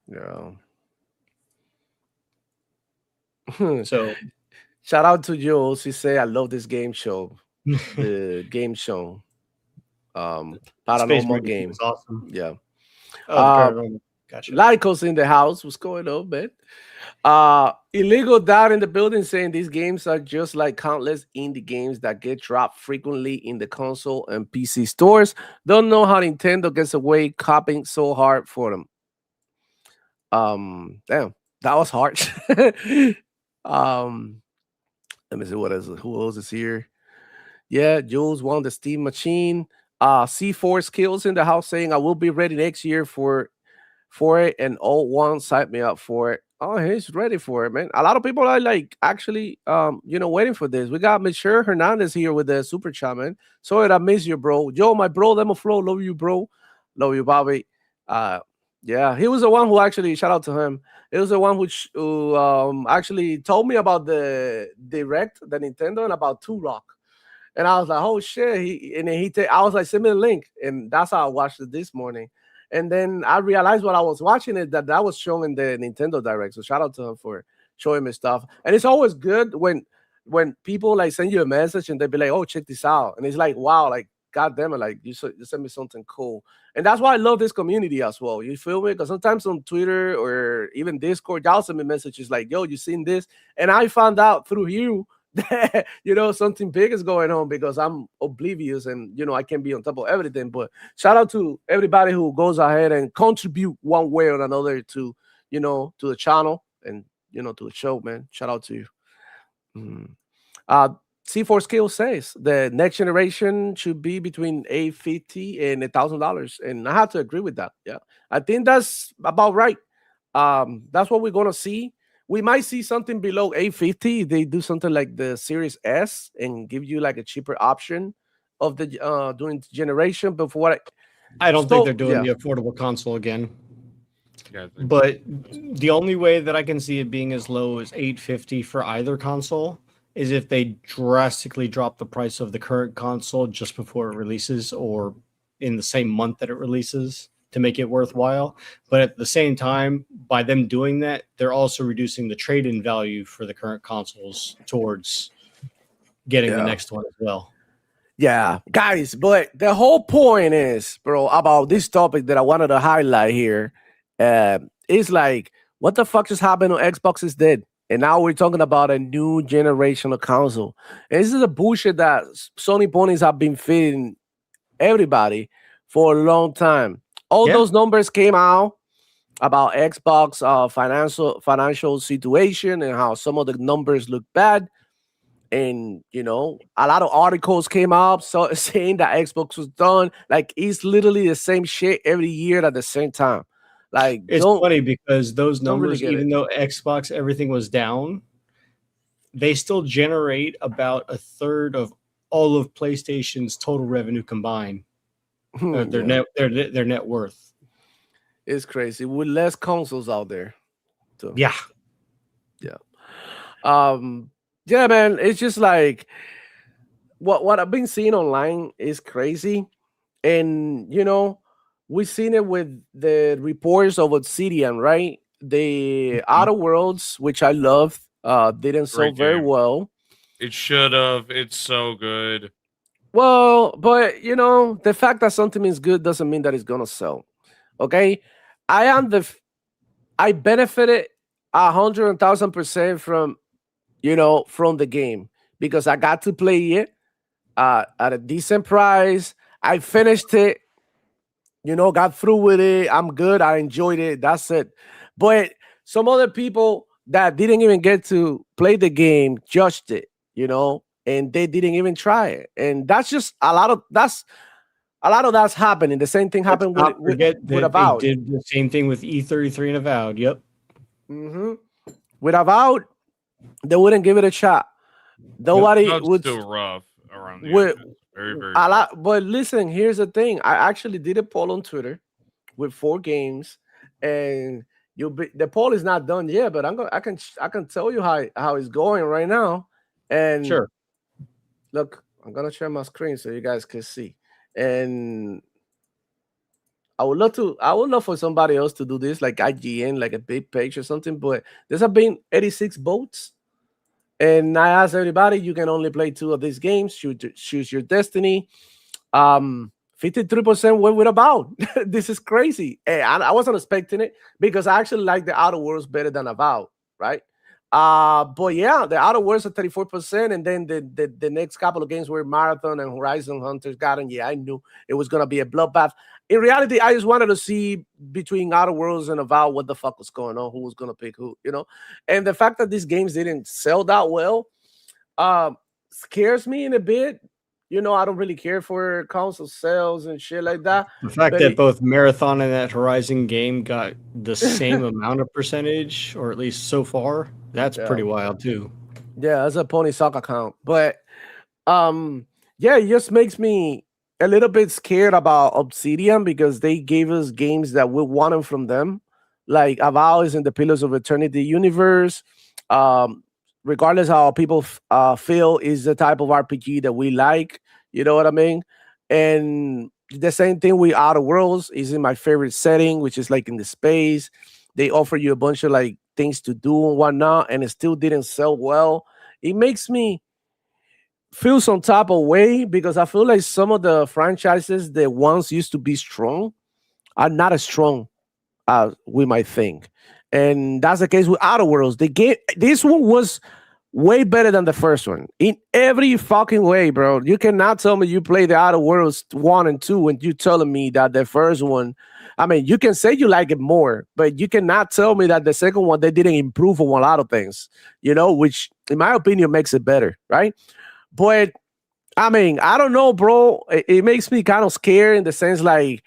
Speaker 4: Yeah.
Speaker 2: So
Speaker 4: shout out to Jules. He say, I love this game show. The game show.
Speaker 2: Space
Speaker 4: Paranormal
Speaker 2: Marine
Speaker 4: game.
Speaker 2: is awesome.
Speaker 4: Yeah.
Speaker 2: Oh, the paranormal. Gotcha.
Speaker 4: Lycos in the house. What's going on, man? Illegal Dot in the building saying these games are just like countless indie games that get dropped frequently in the console and PC stores. Don't know how Nintendo gets away copying so hard for them. Damn, that was harsh. Let me see what else. Who else is here? Yeah, Jules won the Steam Machine. C4 Skills in the house saying I will be ready next year for it, and old one signed me up for it. Oh, he's ready for it, man. A lot of people are like actually waiting for this. We got Michelle Hernandez here with the super chat, man. Sorry that I miss you, bro. Joe, my bro, Demo Flow, love you, bro. Love you, Bobby. Yeah, he was the one who actually shout out to him. He was the one who actually told me about the direct, the Nintendo, and about Turok. And I was like, oh shit. I was like, send me the link. And that's how I watched it this morning. And then I realized while I was watching it that was showing the Nintendo Direct. So shout out to him for showing me stuff. And it's always good when people like send you a message and they be like, oh, check this out. And it's like, wow, like, God damn it, like you sent me something cool. And that's why I love this community as well. You feel me? Because sometimes on Twitter or even Discord, y'all send me messages like, yo, you seen this? And I found out through you that something big is going on because I'm oblivious and I can't be on top of everything. But shout out to everybody who goes ahead and contribute one way or another to to the channel and to the show, man. Shout out to you. C4 Skill says the next generation should be between $850 and $1,000, and I have to agree with that. Yeah, I think that's about right. That's what we're gonna see. We might see something below $850. They do something like the Series S and give you like a cheaper option of the during the generation. But for what
Speaker 2: I don't think they're doing the affordable console again.
Speaker 3: Yeah,
Speaker 2: but the only way that I can see it being as low as $850 for either console is if they drastically drop the price of the current console just before it releases or in the same month that it releases to make it worthwhile. But at the same time, by them doing that, they're also reducing the trade-in value for the current consoles towards getting the next one as well.
Speaker 4: Yeah, guys, but the whole point is, bro, about this topic that I wanted to highlight here is like, what the fuck just happened when Xbox is dead? And now we're talking about a new generation of console. And this is a bullshit that Sony ponies have been feeding everybody for a long time. All those numbers came out about Xbox financial situation and how some of the numbers look bad. And a lot of articles came up saying that Xbox was done. Like it's literally the same shit every year at the same time. Like
Speaker 2: it's funny because those numbers,
Speaker 4: really
Speaker 2: even though Xbox everything was down, they still generate about a third of all of PlayStation's total revenue combined. Their net worth.
Speaker 4: It's crazy with less consoles out there. So,
Speaker 2: yeah.
Speaker 4: Yeah, man. It's just like what I've been seeing online is crazy, and we've seen it with the reports of Obsidian, right? The Outer Worlds, which I love, didn't sell very well.
Speaker 3: It should have. It's so good.
Speaker 4: Well, but the fact that something is good doesn't mean that it's gonna sell. Okay, I benefited 100,000% from from the game because I got to play it at a decent price. I finished it got through with it. I'm good. I enjoyed it. That's it. But some other people that didn't even get to play the game judged it, and they didn't even try it. And that's just that's happening. The same thing
Speaker 2: Let's
Speaker 4: happened with
Speaker 2: not forget
Speaker 4: with
Speaker 2: that they
Speaker 4: Avowed.
Speaker 2: did the same thing with E33 and Avowed. Yep.
Speaker 4: hmm With Avowed, they wouldn't give it a shot. Nobody
Speaker 3: That's
Speaker 4: would.
Speaker 3: still rough around the
Speaker 4: With
Speaker 3: edges. Very, very
Speaker 4: a
Speaker 3: rough.
Speaker 4: lot, but listen, here's the thing. I actually did a poll on Twitter with 4 games, and the poll is not done yet. But I can tell you how it's going right now. And
Speaker 2: Sure.
Speaker 4: look, I'm gonna share my screen so you guys can see. And I would love for somebody else to do this, like IGN, like a big page or something. But there's have been 86 votes. And I asked everybody, you can only play 2 of these games. Choose your destiny. 53% went with About. This is crazy. And I wasn't expecting it because I actually like the Outer Worlds better than About, right? But yeah, the Outer Worlds at 34%, and then the next couple of games were Marathon and Horizon Hunters Garden. Yeah, I knew it was gonna be a bloodbath. In reality, I just wanted to see between Outer Worlds and About what the fuck was going on, who was gonna pick who. And the fact that these games didn't sell that well, scares me in a bit. I don't really care for console sales and shit like that.
Speaker 2: The fact
Speaker 4: But
Speaker 2: that both Marathon and that Horizon game got the same amount of percentage, or at least so far, that's
Speaker 4: yeah,
Speaker 2: pretty wild too.
Speaker 4: yeah, that's a Pony Sock account. But yeah, it just makes me a little bit scared about Obsidian because they gave us games that we wanted from them, like Avow is in the Pillars of Eternity universe. Um, Regardless how people feel, is the type of RPG that we like. You know what I mean? And the same thing with Outer Worlds is in my favorite setting, which is like in the space. They offer you a bunch of like things to do and whatnot, and it still didn't sell well. It makes me feel some type of way because I feel like some of the franchises that once used to be strong are not as strong as we might think. And that's the case with Outer Worlds. This one was way better than the first one in every fucking way, bro. You cannot tell me you play the Outer Worlds 1 and 2 and you telling me that the first one, I mean, you can say you like it more, but you cannot tell me that the second one they didn't improve on a lot of things, which in my opinion makes it better, right? But I mean, I don't know, bro. It makes me kind of scared in the sense like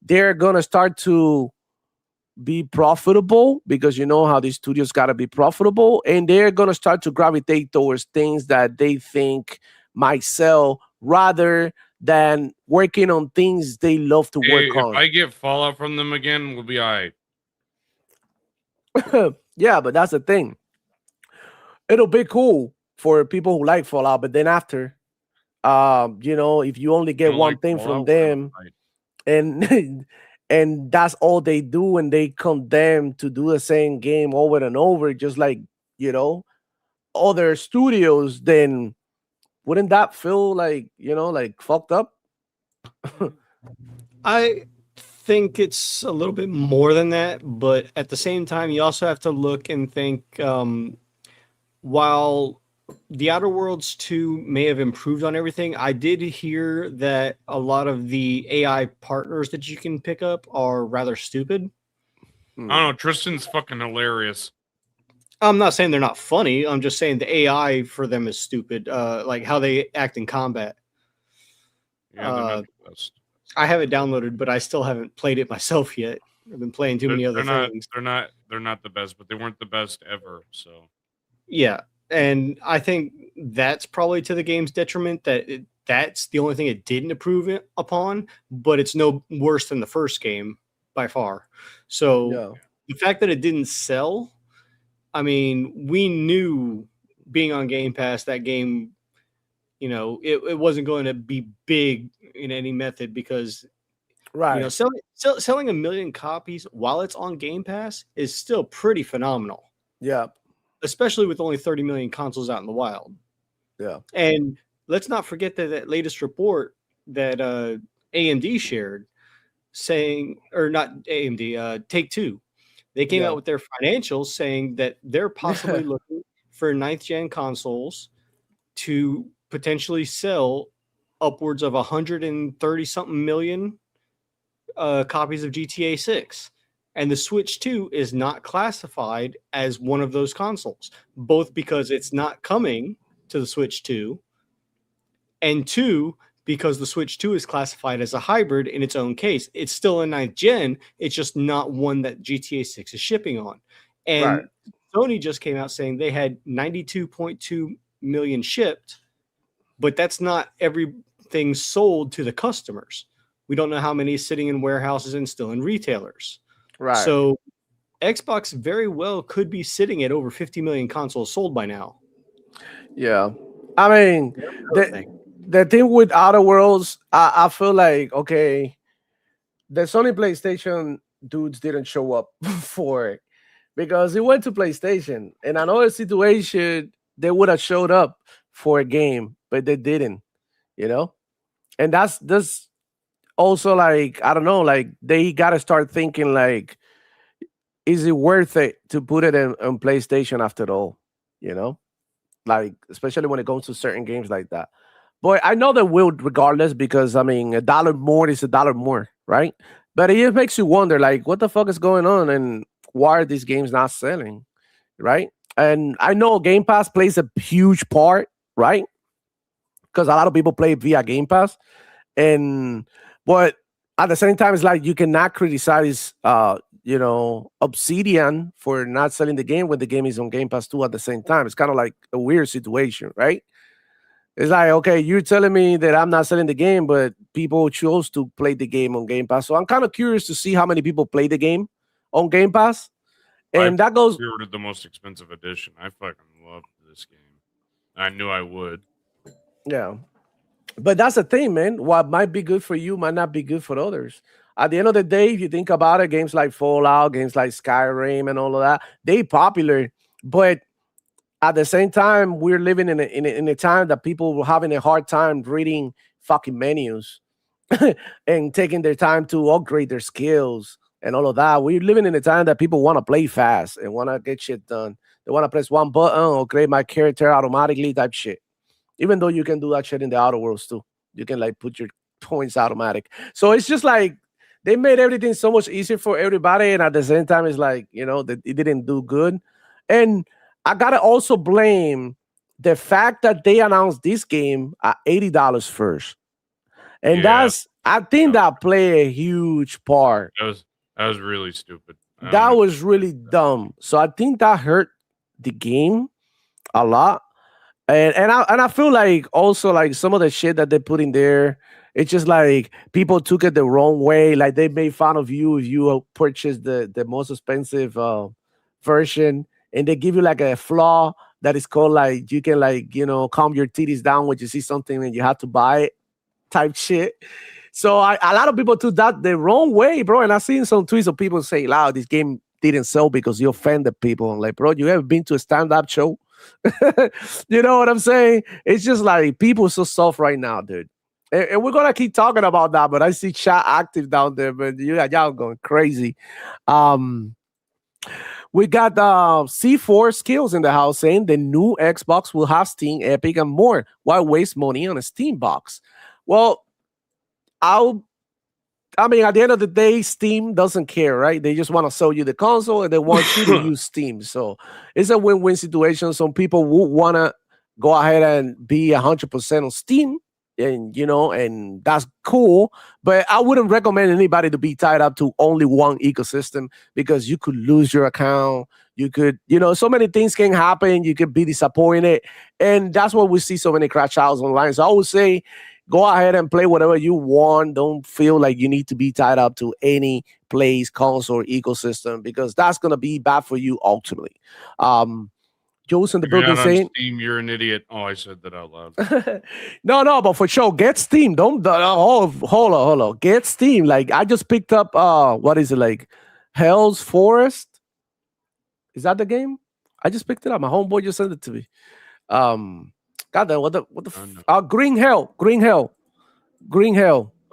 Speaker 4: they're gonna start to be profitable because you know how these studios got to be profitable, and they're going to start to gravitate towards things that they think might sell rather than working on things they love to
Speaker 3: Hey,
Speaker 4: work
Speaker 3: if
Speaker 4: on.
Speaker 3: I get Fallout from them again, we'll be all right.
Speaker 4: Yeah, but that's the thing. It'll be cool for people who like Fallout, but then after, if you only
Speaker 3: You
Speaker 4: get
Speaker 3: don't
Speaker 4: one
Speaker 3: like
Speaker 4: thing from
Speaker 3: Fallout? We're gonna
Speaker 4: them,
Speaker 3: fight.
Speaker 4: and and that's all they do, and they condemn to do the same game over and over, just like you know other studios, then wouldn't that feel like like fucked up?
Speaker 2: I think it's a little bit more than that, but at the same time, you also have to look and think while the Outer Worlds 2 may have improved on everything, I did hear that a lot of the AI partners that you can pick up are rather stupid.
Speaker 3: I don't know. Tristan's fucking hilarious.
Speaker 2: I'm not saying they're not funny. I'm just saying the AI for them is stupid. Like how they act in combat.
Speaker 3: Yeah, they're not the best.
Speaker 2: I have it downloaded, but I still haven't played it myself yet. I've been playing too many other things.
Speaker 3: They're not the best, but they weren't the best ever. So
Speaker 2: Yeah, and I think that's probably to the game's detriment that that's the only thing it didn't improve upon, but it's no worse than the first game by far. So
Speaker 4: Yeah.
Speaker 2: the fact that it didn't sell, I mean, we knew being on Game Pass that game, it wasn't going to be big in any method because
Speaker 4: Right.
Speaker 2: selling 1 million copies while it's on Game Pass is still pretty phenomenal,
Speaker 4: Yeah.
Speaker 2: especially with only 30 million consoles out in the wild.
Speaker 4: Yeah.
Speaker 2: And let's not forget that latest report that AMD shared saying, or not AMD, Take-Two. They came
Speaker 4: Yeah.
Speaker 2: out with their financials saying that they're possibly looking for 9th gen consoles to potentially sell upwards of 130 something million copies of GTA 6. And the Switch 2 is not classified as one of those consoles, both because it's not coming to the Switch 2, and two, because the Switch 2 is classified as a hybrid in its own case. It's still a 9th gen, it's just not one that GTA 6 is shipping on. And
Speaker 4: Right.
Speaker 2: Sony just came out saying they had 92.2 million shipped, but that's not everything sold to the customers. We don't know how many is sitting in warehouses and still in retailers.
Speaker 4: Right.
Speaker 2: So Xbox very well could be sitting at over 50 million consoles sold by now.
Speaker 4: Yeah. I mean, the thing with Outer Worlds, I feel like, okay, the Sony PlayStation dudes didn't show up for it because it went to PlayStation. In another situation, they would have showed up for a game, but they didn't, you know? And that's also like, I don't know, like they got to start thinking like, is it worth it to put it on PlayStation after all, you know? Like, especially when it comes to certain games like that. But I know they will regardless because, I mean, a dollar more is a dollar more, right? But it just makes you wonder, like, what the fuck is going on and why are these games not selling, right? And I know Game Pass plays a huge part, right? Because a lot of people play via Game Pass. But at the same time, it's like you cannot criticize, Obsidian for not selling the game when the game is on Game Pass too at the same time. It's kind of like a weird situation, right? It's like, okay, you're telling me that I'm not selling the game, but people chose to play the game on Game Pass. So I'm kind of curious to see how many people play the game on Game Pass. And that goes.
Speaker 3: I ordered the most expensive edition. I fucking loved this game. I knew I would.
Speaker 4: Yeah. But that's the thing, man. What might be good for you might not be good for others. At the end of the day, if you think about it, games like Fallout, games like Skyrim, and all of that, they popular. But at the same time, we're living in a time that people were having a hard time reading fucking menus and taking their time to upgrade their skills and all of that. We're living in a time that people want to play fast and want to get shit done. They want to press one button or create my character automatically type shit. Even though you can do that shit in the Outer Worlds too. You can like put your points automatic. So it's just like they made everything so much easier for everybody. And at the same time, it's like, that it didn't do good. And I gotta also blame the fact that they announced this game at $80 first. And I think that played a huge part.
Speaker 3: That was really stupid.
Speaker 4: That was really dumb. So I think that hurt the game a lot. And I feel like also like some of the shit that they put in there, it's just like people took it the wrong way. Like they made fun of you if you purchased the most expensive version, and they give you like a flaw that is called like you can like calm your titties down when you see something and you have to buy it type shit. So a lot of people took that the wrong way, bro. And I've seen some tweets of people say, "Wow, this game didn't sell because you offended people." I'm like, bro, you ever been to a stand-up show? You know what I'm saying? It's just like people are so soft right now, dude. And we're gonna keep talking about that, but I see chat active down there, but y'all going crazy. We got C4 Skills in the house saying the new Xbox will have Steam, Epic, and more. Why waste money on a Steam box? Well, I mean, at the end of the day, Steam doesn't care, right? They just want to sell you the console and they want you to use Steam. So it's a win-win situation. Some people would want to go ahead and be 100% on Steam, and that's cool. But I wouldn't recommend anybody to be tied up to only one ecosystem because you could lose your account. You could, so many things can happen. You could be disappointed. And that's why we see so many crash outs online. So I would say, go ahead and play whatever you want. Don't feel like you need to be tied up to any place, console, or ecosystem because that's going to be bad for you ultimately. Joe's in the building saying,
Speaker 3: Steam, you're an idiot. Oh, I said that out loud.
Speaker 4: No, but for sure, get Steam. Don't hold on. Get Steam. Like I just picked up what is it like? Hell's Forest? Is that the game? I just picked it up. My homeboy just sent it to me. God damn, what the Green Hell.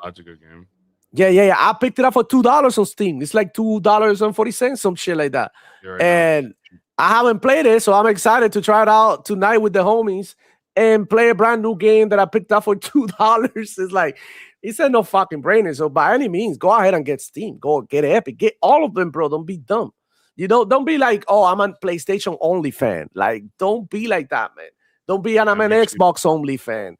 Speaker 3: That's a good game.
Speaker 4: Yeah. I picked it up for $2 on Steam. It's like $2.40, some shit like that. And I haven't played it, so I'm excited to try it out tonight with the homies and play a brand new game that I picked up for $2. It's like, He said no fucking brainer. So by any means, go ahead and get Steam. Go get Epic. Get all of them, bro. Don't be dumb. You know, don't be like, oh, I'm a PlayStation only fan. Like, don't be like that, man. Don't be I'm an Xbox only fan.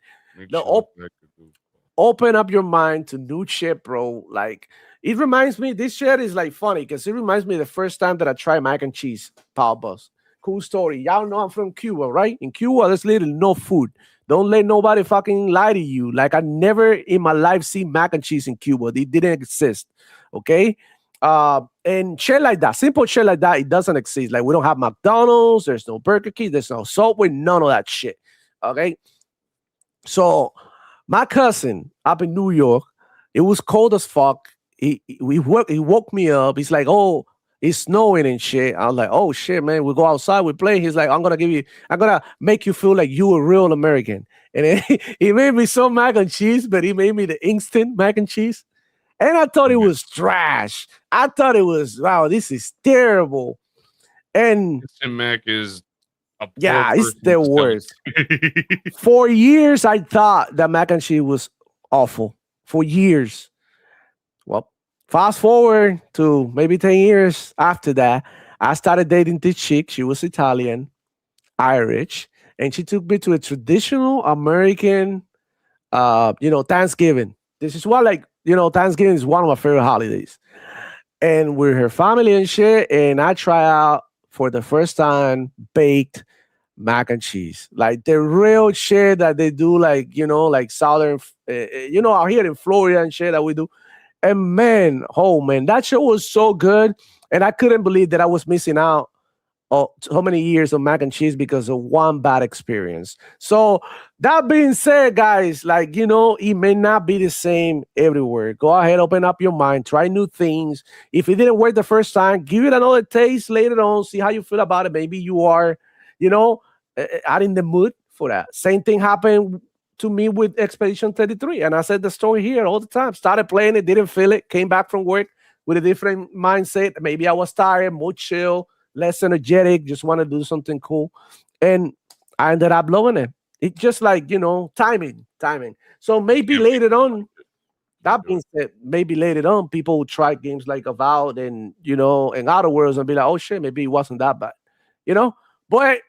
Speaker 4: Open up your mind to new shit, bro. Like, it reminds me, this shit is like funny because it reminds me of the first time that I tried mac and cheese Power Bus. Cool story. Y'all know I'm from Cuba, right? In Cuba, there's literally no food. Don't let nobody fucking lie to you. Like, I never in my life seen mac and cheese in Cuba. They didn't exist. Okay. And shit like that, simple shit like that, it doesn't exist. Like, we don't have McDonald's, there's no Burger King, there's no Subway, none of that shit. Okay. So my cousin up in New York, it was cold as fuck. He woke me up. He's like, oh, it's snowing and shit. I was like, oh shit, man. We go outside, we play. He's like, I'm gonna make you feel like you a real American. And then he made me some mac and cheese, but he made me the instant mac and cheese. And I thought it was trash. I thought it was, wow, this is terrible. And
Speaker 3: instant mac is
Speaker 4: it's the worst. For years, I thought that mac and cheese was awful. For years. Well, fast forward to maybe 10 years after that, I started dating this chick. She was Italian, Irish, and she took me to a traditional American, Thanksgiving. This is what, like, Thanksgiving is one of my favorite holidays. And with her family and shit, and I try out for the first time baked mac and cheese, like the real shit that they do, like, like southern, out here in Florida and shit that we do. And man, that shit was so good. And I couldn't believe that I was missing out so many years of mac and cheese because of one bad experience. So that being said, guys, like, it may not be the same everywhere. Go ahead, open up your mind, try new things. If it didn't work the first time, give it another taste later on, see how you feel about it. Maybe you are, out in the mood for that. Same thing happened to me with Expedition 33. And I said the story here all the time. Started playing it, didn't feel it, came back from work with a different mindset. Maybe I was tired, more chill, less energetic, just want to do something cool. And I ended up loving it. It's just like, timing. So maybe later on, that being said, maybe later on, people will try games like Avowed and, and Outer Worlds and be like, oh shit, maybe it wasn't that bad. But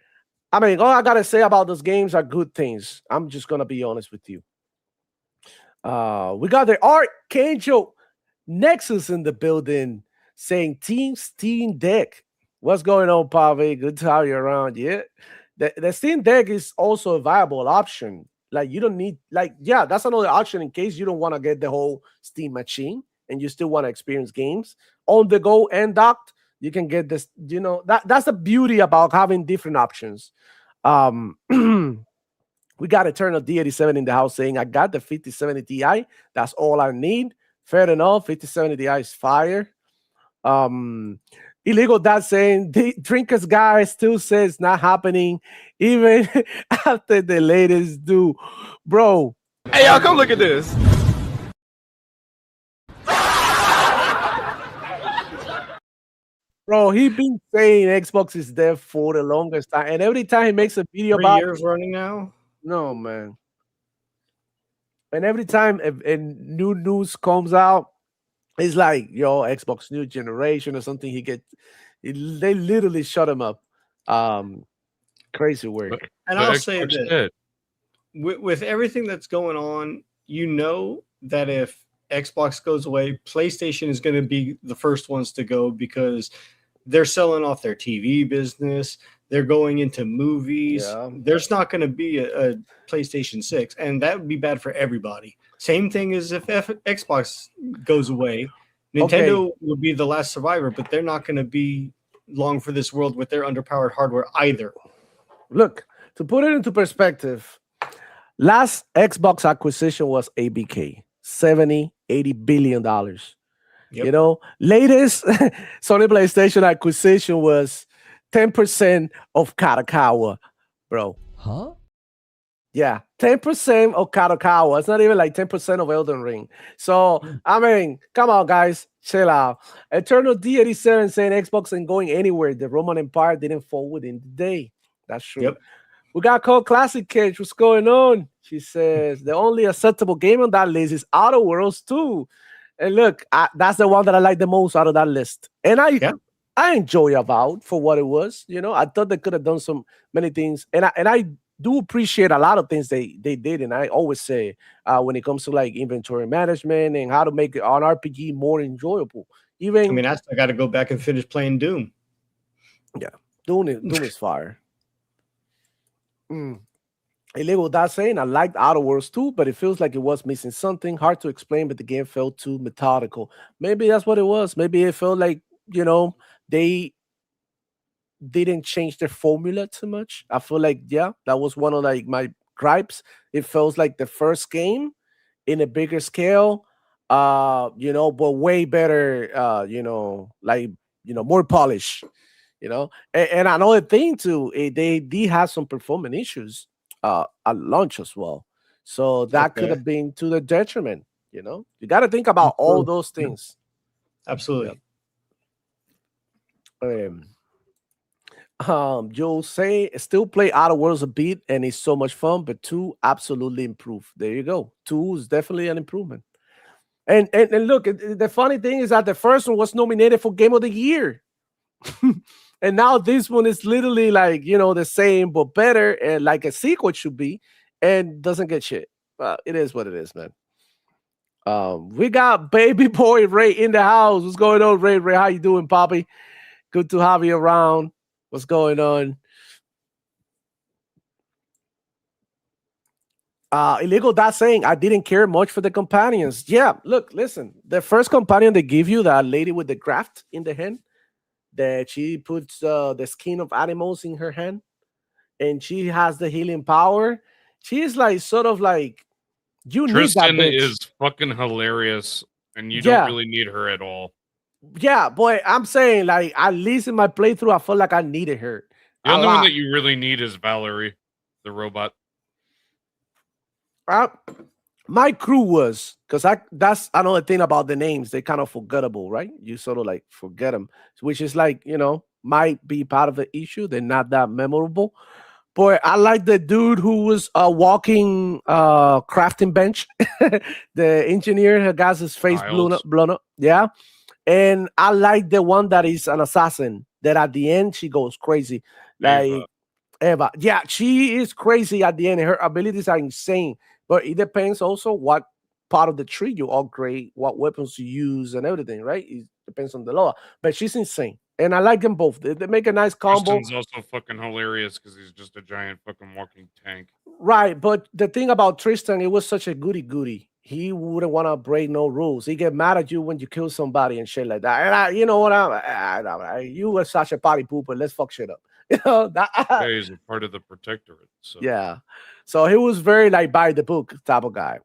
Speaker 4: I mean, all I gotta say about those games are good things. I'm just gonna be honest with you. We got the Archangel Nexus in the building saying Team Steam Deck. What's going on, Pave? Good to have you around. Yeah. The Steam Deck is also a viable option. Like, you don't need, that's another option in case you don't want to get the whole Steam machine and you still want to experience games on the go and docked. You can get this, that's the beauty about having different options. We got Eternal D87 in the house saying, I got the 5070 Ti. That's all I need. Fair enough. 5070 Ti is fire. Illegal Dad saying, the Drinkers guy still says not happening even after the latest do. Bro.
Speaker 1: Hey, y'all, come look at this.
Speaker 4: Bro, he been saying Xbox is dead for the longest time. And every time he makes a video
Speaker 2: 3
Speaker 4: about
Speaker 2: years running now?
Speaker 4: No, man. And every time a new news comes out, it's like, Xbox new generation or something. They literally shut him up. Crazy work.
Speaker 2: And I'll say that with everything that's going on, that if Xbox goes away, PlayStation is going to be the first ones to go because they're selling off their TV business. They're going into movies. Yeah. There's not going to be a PlayStation 6, and that would be bad for everybody. Same thing as if Xbox goes away. Nintendo would be the last survivor, but they're not going to be long for this world with their underpowered hardware either.
Speaker 4: Look, to put it into perspective, last Xbox acquisition was ABK, $70-80 billion. Yep. Latest Sony PlayStation acquisition was 10% of Kadokawa, bro.
Speaker 5: Huh?
Speaker 4: Yeah, 10% of Kadokawa. It's not even like 10% of Elden Ring. So, I mean, come on, guys. Chill out. Eternal D87 saying Xbox ain't going anywhere. The Roman Empire didn't fall within the day. That's true. Yep. We got Cold Classic Cage. What's going on? She says the only acceptable game on that list is Outer Worlds 2. And look, that's the one that I like the most out of that list. And I enjoy Avowed for what it was. You know, I thought they could have done some many things, and I do appreciate a lot of things they did. And I always say when it comes to like inventory management and how to make an RPG more enjoyable. Even
Speaker 2: I mean, I still got to go back and finish playing Doom.
Speaker 4: Yeah, Doom is fire. Illegal that saying I liked Outer Worlds 2, but it feels like it was missing something hard to explain, but the game felt too methodical. Maybe that's what it was. Maybe it felt like, you know, they didn't change their formula too much. I feel like, yeah, that was one of like my gripes. It feels like the first game in a bigger scale, you know, but way better, you know, like, you know, more polished, you know. And another thing too, they did have some performance issues at launch as well. So that could have been to the detriment, you know. You got to think about all those things.
Speaker 2: Absolutely.
Speaker 4: You'll say still play Outer Worlds a bit and it's so much fun, but 2 absolutely improved. There you go. 2 is definitely an improvement. And look, the funny thing is that the first one was nominated for Game of the Year. And now this one is literally like, you know, the same but better and like a sequel should be, and doesn't get shit. It is what it is, man. We got baby boy Ray in the house. What's going on, Ray? Ray, how you doing, Poppy? Good to have you around. What's going on? Illegal that saying I didn't care much for the companions. Yeah, look, listen. The first companion they give you, that lady with the graft in the hand, that she puts the skin of animals in her hand, and she has the healing power. She's like sort of like
Speaker 3: Tristan
Speaker 4: need that bitch.
Speaker 3: is fucking hilarious, and you don't really need her at all.
Speaker 4: Yeah, boy, I'm saying like at least in my playthrough, I felt like I needed her.
Speaker 3: The only one that you really need is Valerie, the robot.
Speaker 4: My crew was, because that's another thing about the names, they're kind of forgettable, right? You sort of like forget them, which is like, you know, might be part of the issue. They're not that memorable. Boy, I like the dude who was walking crafting bench. The engineer who got his face blown up. Yeah. And I like the one that is an assassin, that at the end she goes crazy. Like Eva. Yeah, she is crazy at the end. Her abilities are insane. But it depends also what part of the tree you upgrade, what weapons you use, and everything, right? It depends on the law. But she's insane. And I like them both. They make a nice combo.
Speaker 3: Tristan's also fucking hilarious because he's just a giant fucking walking tank.
Speaker 4: Right. But the thing about Tristan, it was such a goody-goody. He wouldn't want to break no rules. He get mad at you when you kill somebody and shit like that. And you know what? You were such a party pooper. Let's fuck shit up. You know,
Speaker 3: yeah, he's a part of the protectorate. So.
Speaker 4: Yeah. So he was very like by the book type of guy.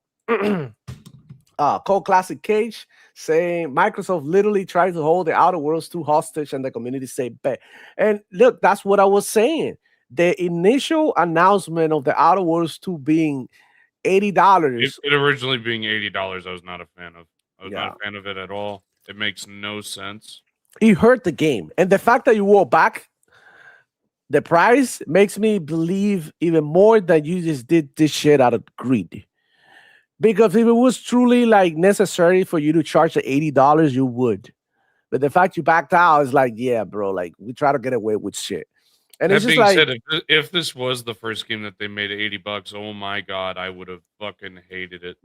Speaker 4: Cold Classic Cage saying Microsoft literally tried to hold the Outer Worlds 2 hostage and the community said bet. And look, that's what I was saying. The initial announcement of the Outer Worlds 2 being $80.
Speaker 3: It originally being $80, I was not a fan of. I was not a fan of it at all. It makes no sense.
Speaker 4: It hurt the game. And the fact that you wore back the price makes me believe even more that you just did this shit out of greed. Because if it was truly like necessary for you to charge the $80, you would. But the fact you backed out is like, yeah, bro, like we try to get away with shit. And
Speaker 3: that
Speaker 4: it's just
Speaker 3: being
Speaker 4: like,
Speaker 3: said, if this was the first game that they made at $80, oh my god, I would have fucking hated it.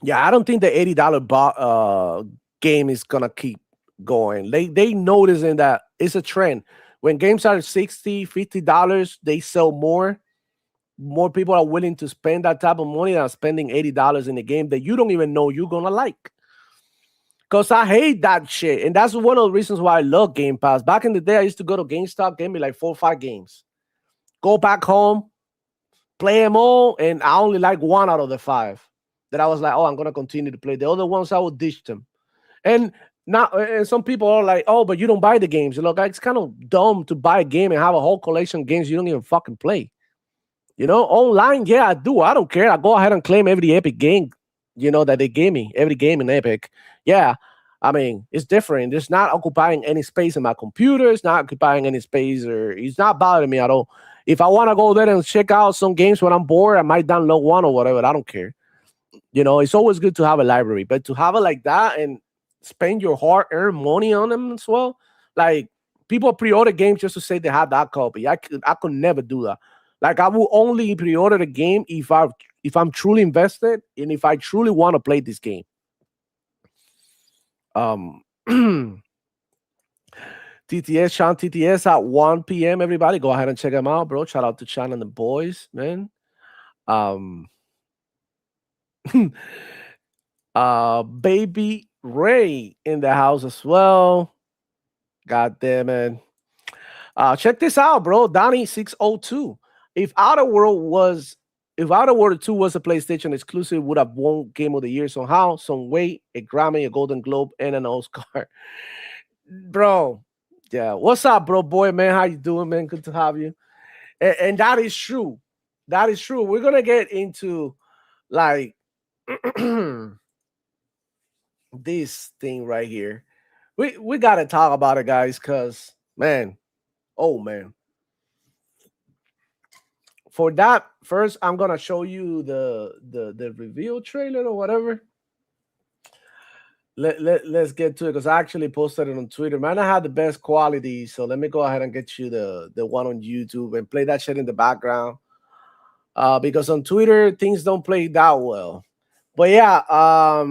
Speaker 4: Yeah, I don't think the $80 game is gonna keep going. They noticing that it's a trend. When games are $60, $50, they sell more. More people are willing to spend that type of money than spending $80 in a game that you don't even know you're gonna like. Because I hate that shit. And that's one of the reasons why I love Game Pass. Back in the day, I used to go to GameStop, give me like 4 or 5 games. Go back home, play them all, and I only like 1 out of the 5. That I was like, oh, I'm gonna continue to play. The other ones, I would ditch them. And some people are like, oh, but you don't buy the games. You know, it's kind of dumb to buy a game and have a whole collection of games you don't even fucking play. You know, online, yeah, I do. I don't care. I go ahead and claim every Epic game, you know, that they gave me. Every game in Epic. Yeah, I mean, it's different. It's not occupying any space in my computer. It's not occupying any space, or it's not bothering me at all. If I want to go there and check out some games when I'm bored, I might download one or whatever. I don't care. It's always good to have a library, but to have it like that and spend your hard-earned money on them as well, like people pre-order games just to say they have that copy. I could never do that. Like I will only pre-order the game if I'm truly invested and if I truly want to play this game. Um, TTS, Sean TTS at 1 p.m. Everybody, go ahead and check them out, bro. Shout out to Sean and the boys, man. Baby Ray in the house as well. God damn it. Check this out, bro. Donnie 602. If Outer World 2 was a PlayStation exclusive, it would have won Game of the Year somehow, some way, a Grammy, a Golden Globe, and an Oscar. Bro, yeah. What's up, bro, boy, man? How you doing, man? Good to have you. And that is true. That is true. We're gonna get into like this thing right here. We gotta talk about it, guys, because man, oh man. For that, first I'm gonna show you the reveal trailer or whatever. Let's get to it because I actually posted it on Twitter. Man, I had the best quality, so let me go ahead and get you the one on YouTube and play that shit in the background. Because on Twitter things don't play that well. But yeah,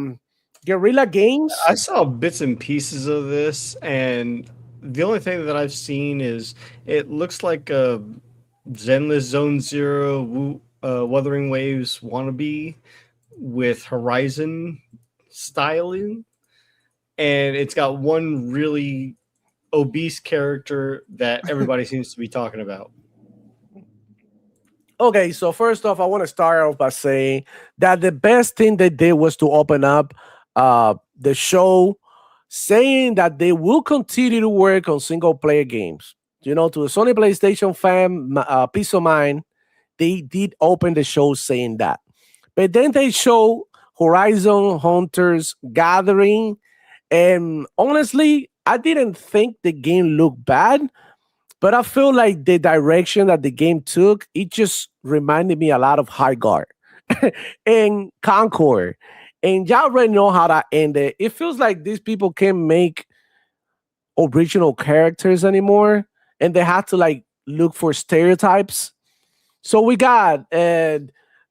Speaker 4: Guerrilla Games.
Speaker 2: I saw bits and pieces of this, and the only thing that I've seen is it looks like a Zenless Zone Zero Wuthering Waves wannabe with Horizon styling, and it's got one really obese character that everybody seems to be talking about.
Speaker 4: Okay, so first off, I want to start off by saying that the best thing they did was to open up the show, saying that they will continue to work on single player games. To the Sony PlayStation fan, peace of mind, they did open the show saying that. But then they show Horizon Hunters Gathering, and honestly, I didn't think the game looked bad. But I feel like the direction that the game took, it just reminded me a lot of High Guard and Concord. And y'all already know how that ended. It feels like these people can't make original characters anymore. And they have to like look for stereotypes. So we got a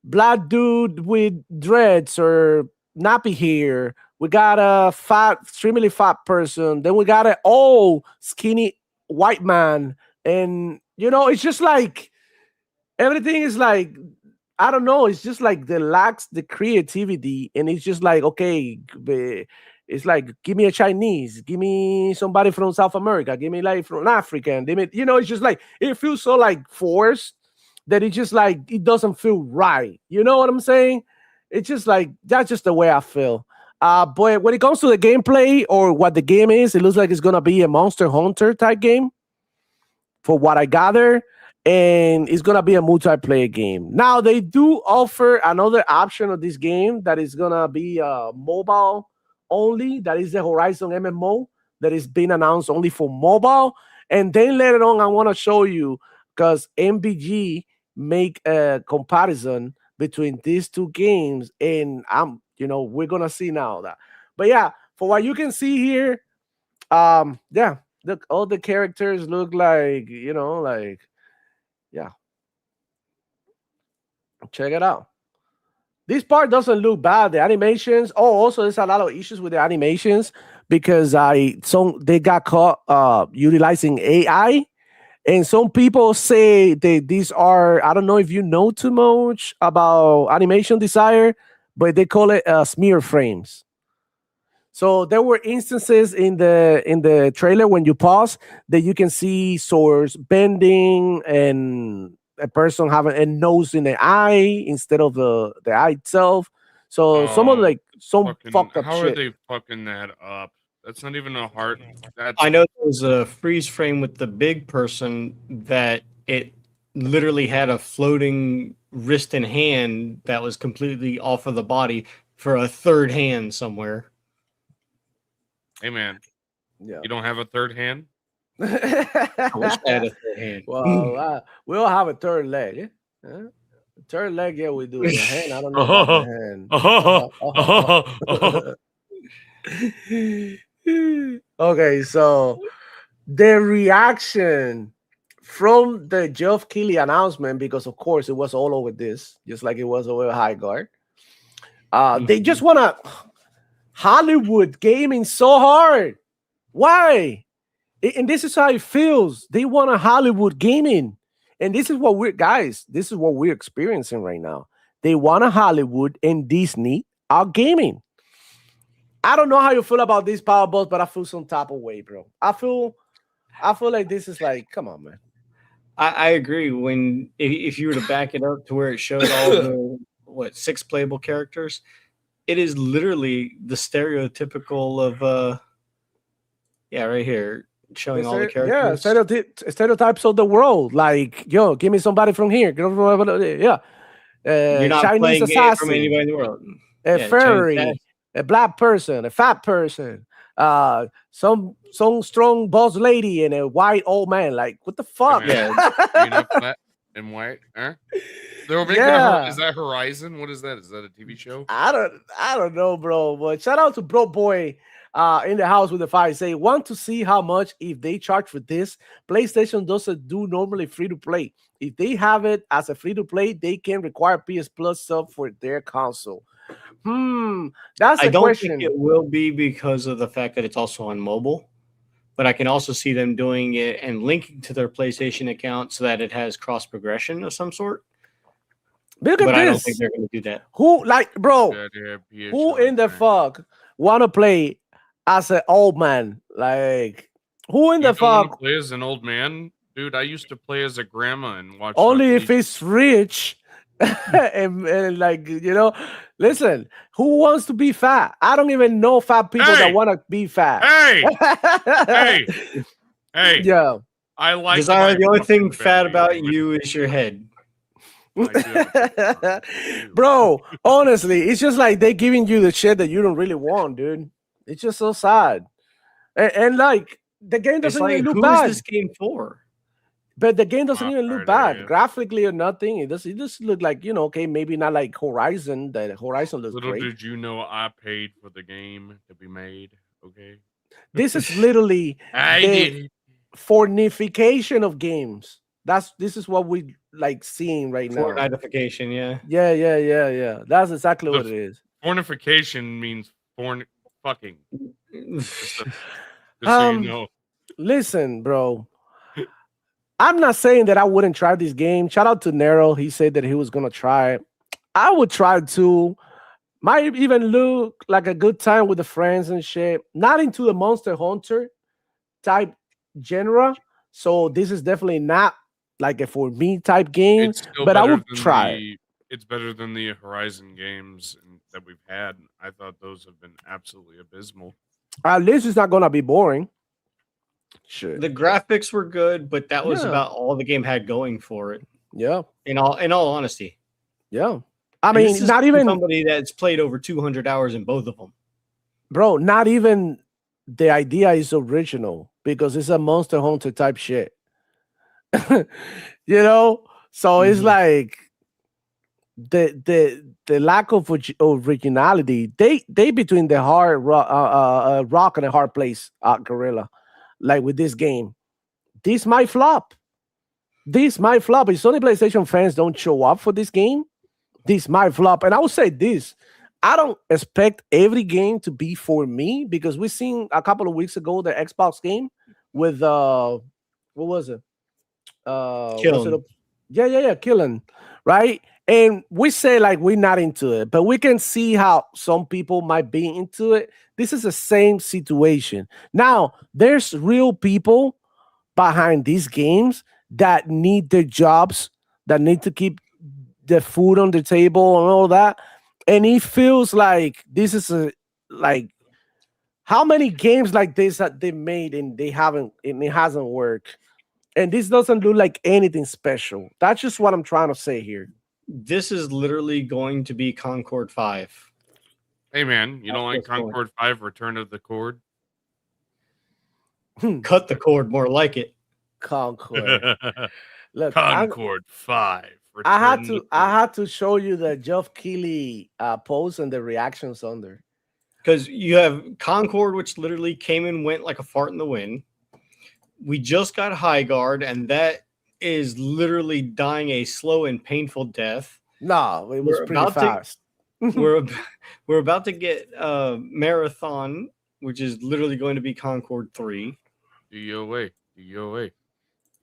Speaker 4: black dude with dreads or nappy hair. We got a extremely fat person. Then we got an old, skinny white man, and it's just like everything is like, I don't know, it's just like they lacks the creativity, and it's just like, okay, it's like, give me a Chinese, give me somebody from South America, give me like from Africa, and it's just like it feels so like forced that it's just like it doesn't feel right. You know what I'm saying? It's just like that's just the way I feel. But when it comes to the gameplay or what the game is, it looks like it's gonna be a Monster Hunter type game, for what I gather, and it's gonna be a multiplayer game. Now they do offer another option of this game that is gonna be mobile only. That is the Horizon MMO that is being announced only for mobile. And then later on, I want to show you because MBG make a comparison between these two games, and we're gonna see now that. But yeah, for what you can see here, yeah, look, all the characters look like, yeah. Check it out. This part doesn't look bad. The animations. Oh, also there's a lot of issues with the animations because they got caught utilizing AI. And some people say that these are, I don't know if you know too much about animation desire, but they call it smear frames. So there were instances in the trailer when you pause that you can see swords bending and a person having a nose in the eye instead of the eye itself. So some of some fucked up
Speaker 3: how
Speaker 4: shit.
Speaker 3: Are they fucking that up? That's not even a heart.
Speaker 2: I know there was a freeze frame with the big person that it literally had a floating wrist and hand that was completely off of the body for a third hand somewhere.
Speaker 3: Hey man,
Speaker 4: Yeah.
Speaker 3: you don't have a third hand?
Speaker 2: I wish I had a third hand.
Speaker 4: Well, we all have a third leg. Eh? Huh? Third leg, yeah, we do. The hand, I don't know about the hand. Okay, so the reaction from the Geoff Keighley announcement, because of course it was all over this, just like it was over High Guard. They just want to Hollywood gaming so hard. Why? And this is how it feels. They want a Hollywood gaming. And this is what this is what we're experiencing right now. They want a Hollywood and Disney are gaming. I don't know how you feel about these power balls, but I feel some type of way, bro. I feel like this is like, come on, man.
Speaker 2: I agree. If you were to back it up to where it showed all the 6 playable characters, it is literally the stereotypical of right here. Showing all the characters.
Speaker 4: Yeah, stereotypes of the world. Like, yo, give me somebody from here. Yeah.
Speaker 2: You're not
Speaker 4: Chinese
Speaker 2: playing
Speaker 4: assassin,
Speaker 2: from anybody in the world.
Speaker 4: A furry, a black person, a fat person, some strong boss lady, and a white old man. Like, what the fuck?
Speaker 3: Yeah, fat and white. Huh? They're making is that Horizon? What is that? Is that a TV show?
Speaker 4: I don't know, bro. But shout out to Bro Boy. In the house with the fire, say want to see how much if they charge for this. PlayStation doesn't do normally free to play. If they have it as a free to play, they can require PS Plus sub for their console. That's
Speaker 2: I don't
Speaker 4: question.
Speaker 2: think it will be because of the fact that it's also on mobile, but I can also see them doing it and linking to their PlayStation account so that it has cross progression of some sort.
Speaker 4: Look at
Speaker 2: but
Speaker 4: this.
Speaker 2: I don't think they're going to do that.
Speaker 4: Who who in the fuck want to play as an old man? Like, who in the fuck
Speaker 3: play as an old man? Dude, I used to play as a grandma and watch.
Speaker 4: Only if it's rich. and like, listen, who wants to be fat? I don't even know fat people that want to be fat.
Speaker 3: Hey.
Speaker 4: Yeah.
Speaker 3: I like
Speaker 2: Desire, the only thing fat about you is your head.
Speaker 4: Bro, honestly, it's just like they're giving you the shit that you don't really want, dude. It's just so sad. And like, the game doesn't even look bad.
Speaker 2: Who is this game for?
Speaker 4: But the game doesn't even look bad graphically or nothing. It just look like, okay, maybe not like Horizon. The Horizon looks great.
Speaker 3: Little did you know I paid for the game to be made. Okay.
Speaker 4: This is literally the fornification of games. This is what we like seeing right now.
Speaker 2: Fornification, yeah.
Speaker 4: Yeah. That's exactly what it is.
Speaker 3: Fornification means fucking. Just so you know.
Speaker 4: Listen, bro. I'm not saying that I wouldn't try this game. Shout out to Nero. He said that he was gonna try it. I would try too. Might even look like a good time with the friends and shit. Not into the Monster Hunter type genre. So this is definitely not like a for me type game. But I would try.
Speaker 3: It's better than the Horizon games that we've had. I thought those have been absolutely abysmal.
Speaker 4: At least it's not gonna be boring. Sure.
Speaker 2: The graphics were good, but that was about all the game had going for it.
Speaker 4: Yeah.
Speaker 2: In all honesty.
Speaker 4: Yeah. I mean, not even
Speaker 2: somebody that's played over 200 hours in both of them.
Speaker 4: Bro, not even the idea is original because it's a Monster Hunter type shit. So it's like the lack of originality. They between the hard rock and a hard place, Gorilla. Like with this game, this might flop. If Sony PlayStation fans don't show up for this game, this might flop. And I will say this: I don't expect every game to be for me because we seen a couple of weeks ago the Xbox game with what was it?
Speaker 2: Killing.
Speaker 4: Killing, right? And we say like we're not into it, but we can see how some people might be into it. This is the same situation. Now, there's real people behind these games that need their jobs, that need to keep the food on the table and all that. And it feels like this is how many games like this that they made and it hasn't worked. And this doesn't look like anything special. That's just what I'm trying to say here.
Speaker 2: This is literally going to be Concord 5.
Speaker 3: Hey man, you don't like Concord 5 Return of the Cord?
Speaker 2: Cut the cord, more like it.
Speaker 4: Concord. Look,
Speaker 3: Concord 5.
Speaker 4: I had
Speaker 3: Return
Speaker 4: to
Speaker 3: the
Speaker 4: I had to show you the Geoff Keighley post and the reactions under.
Speaker 2: Because you have Concord, which literally came and went like a fart in the wind. We just got High Guard, and that is literally dying a slow and painful death.
Speaker 4: No, it was
Speaker 2: We're
Speaker 4: pretty
Speaker 2: about to-
Speaker 4: fast.
Speaker 2: We're about to get Marathon, which is literally going to be Concord 3.
Speaker 3: DOA.
Speaker 4: Yep.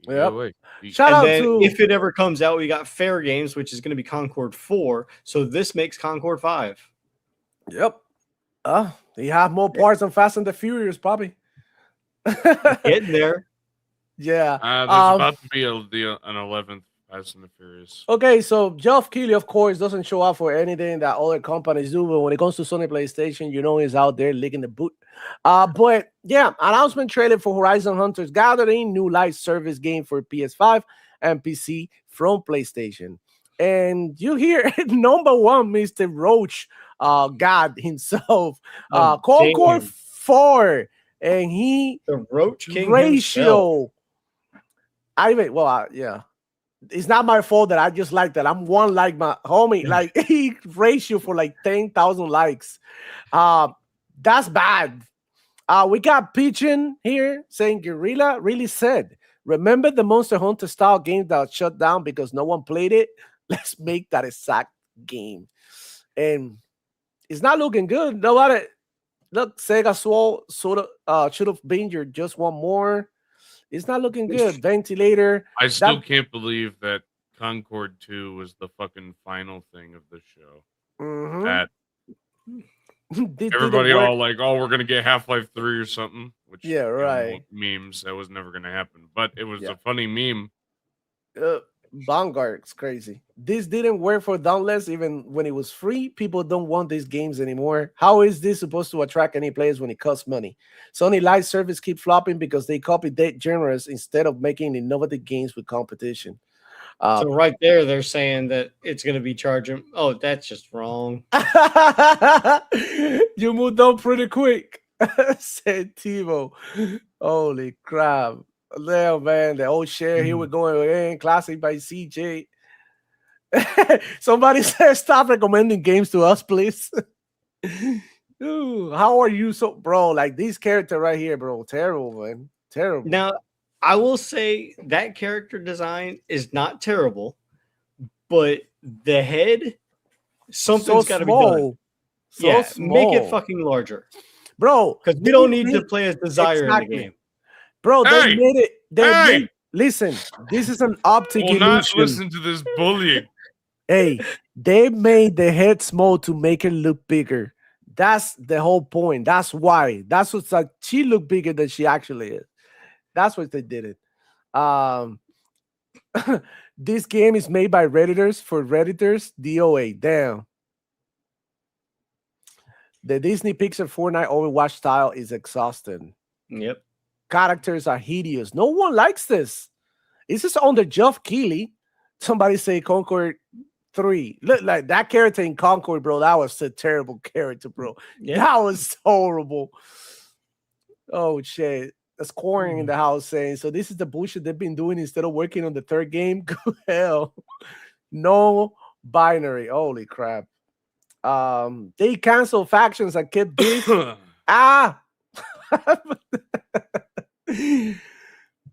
Speaker 3: DOA.
Speaker 4: Shout
Speaker 2: And
Speaker 4: out
Speaker 2: then
Speaker 4: to
Speaker 2: if it ever comes out, we got Fair Games, which is going to be Concord 4. So this makes Concord 5.
Speaker 4: Yep. He have more parts than Fast and the Furious, probably.
Speaker 2: Getting there.
Speaker 4: Yeah.
Speaker 3: There's about to be an 11th Fast and the Furious.
Speaker 4: Okay, so Geoff Keighley, of course, doesn't show up for anything that other companies do, but when it comes to Sony PlayStation, you know he's out there licking the boot. But yeah, announcement trailer for Horizon Hunters Gathering, new live service game for PS5 and PC from PlayStation. And you hear number one, Mr. Roach, God himself, Concord 4, and he
Speaker 2: The Roach King
Speaker 4: ratio.
Speaker 2: himself.
Speaker 4: Yeah. It's not my fault that I just like that. I'm one like my homie. Like he ratio for like 10,000 likes. That's bad. We got Pigeon here saying Guerrilla really said, remember the Monster Hunter style game that shut down because no one played it? Let's make that exact game. And it's not looking good. Nobody look, Sega should have been your just one more. It's not looking good. Ventilator.
Speaker 3: I still can't believe that Concord 2 was the fucking final thing of the show. That everybody all like, oh, we're gonna get Half-Life 3 or something. Which
Speaker 4: right.
Speaker 3: Memes. That was never gonna happen. But it was a funny meme.
Speaker 4: Vanguard's crazy. This didn't work for Dauntless even when it was free. People don't want these games anymore. How is this supposed to attract any players when it costs money? Sony live service keep flopping because they copy dead genres instead of making innovative games with competition.
Speaker 2: So right there, they're saying that it's going to be charging. Oh, that's just wrong.
Speaker 4: You moved on pretty quick, said Tivo. Holy crap. There, man, the old share here we're going in. Classic by CJ. Somebody said stop recommending games to us, please. Ooh, how are you so, bro? Like this character right here, bro. Terrible, man. Terrible.
Speaker 2: Now, I will say that character design is not terrible, but the head, something's got to be done.
Speaker 4: So
Speaker 2: small. Make it fucking larger,
Speaker 4: bro.
Speaker 2: Because we don't need to play as Desire in the game.
Speaker 4: Bro, they made it. Listen, this is an optic illusion.
Speaker 3: Not listen to this bullying.
Speaker 4: Hey, they made the head small to make it look bigger. That's the whole point. That's why. That's what's like. She looked bigger than she actually is. That's what they did it. This game is made by Redditors for Redditors. DOA. Damn. The Disney Pixar Fortnite Overwatch style is exhausting.
Speaker 2: Yep.
Speaker 4: Characters are hideous. No one likes this. This is under Geoff Keighley. Somebody say Concord 3. Look, like that character in Concord, bro. That was a terrible character, bro. Yeah. That was horrible. Oh shit. That's Quarrying in the house saying, so this is the bullshit they've been doing instead of working on the third game. Good hell. No binary. Holy crap. They canceled factions and kept this.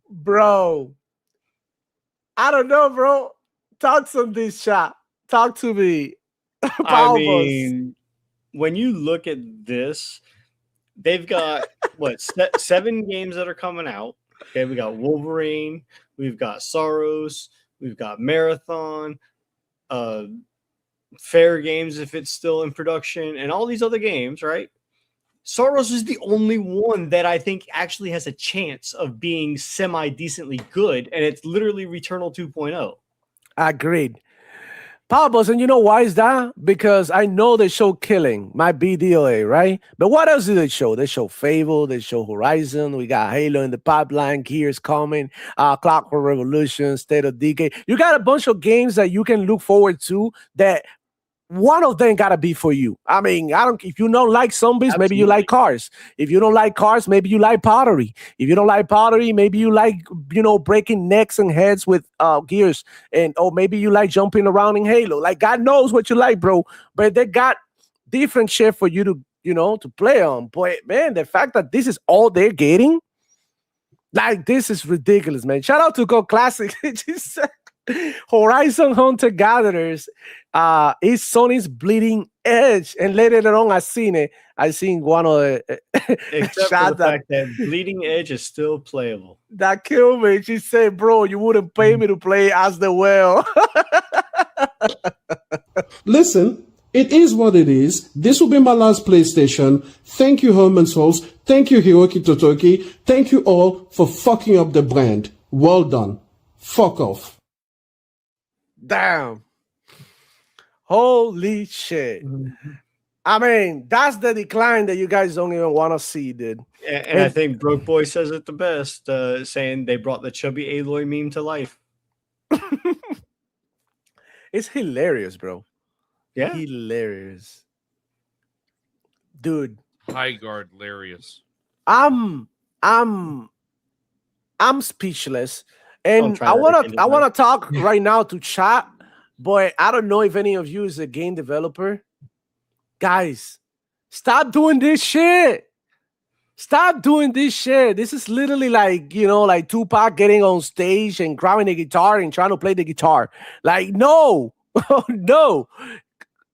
Speaker 4: Bro, I don't know, bro. Talk some this shot. Talk to me.
Speaker 2: I mean, when you look at this, they've got what 7 games that are coming out. Okay, we got Wolverine, we've got Soros, we've got Marathon, Fair Games if it's still in production, and all these other games, right? Soros is the only one that I think actually has a chance of being semi-decently good, and it's literally Returnal 2.0.
Speaker 4: Agreed. Pablos, and you know why is that? Because I know they show Killing, my BDOA, right? But what else do they show? They show Fable, they show Horizon, we got Halo in the pipeline, Gears coming, Clockwork Revolution, State of Decay. You got a bunch of games that you can look forward to that one of them gotta be for you. I mean, I don't. If you don't like zombies, maybe you like cars. If you don't like cars, maybe you like pottery. If you don't like pottery, maybe you like breaking necks and heads with gears, or maybe you like jumping around in Halo. Like God knows what you like, bro. But they got different shit for you to to play on. But man, the fact that this is all they're getting, like this is ridiculous, man. Shout out to Go Classic. Horizon Hunter Gatherers is Sony's bleeding edge, and later on I seen one of the
Speaker 2: except for the fact that bleeding edge is still playable.
Speaker 4: That killed me. She said, bro, you wouldn't pay me to play as the well.
Speaker 5: Listen, it is what it is. This will be my last PlayStation. Thank you, Herman Souls. Thank you, Hiroki Totoki. Thank you all for fucking up the brand. Well done. Fuck off.
Speaker 4: Damn. Holy shit. I mean, that's the decline that you guys don't even want to see, dude.
Speaker 2: And I think Broke Boy says it the best, saying they brought the chubby Aloy meme to life.
Speaker 4: It's hilarious, bro.
Speaker 2: Yeah.
Speaker 4: Hilarious. Dude.
Speaker 3: High guard hilarious.
Speaker 4: I'm speechless. And I wanna talk right now to chat, but I don't know if any of you is a game developer. Guys, stop doing this shit. Stop doing this shit. This is literally like, like Tupac getting on stage and grabbing a guitar and trying to play the guitar. Like, no, no.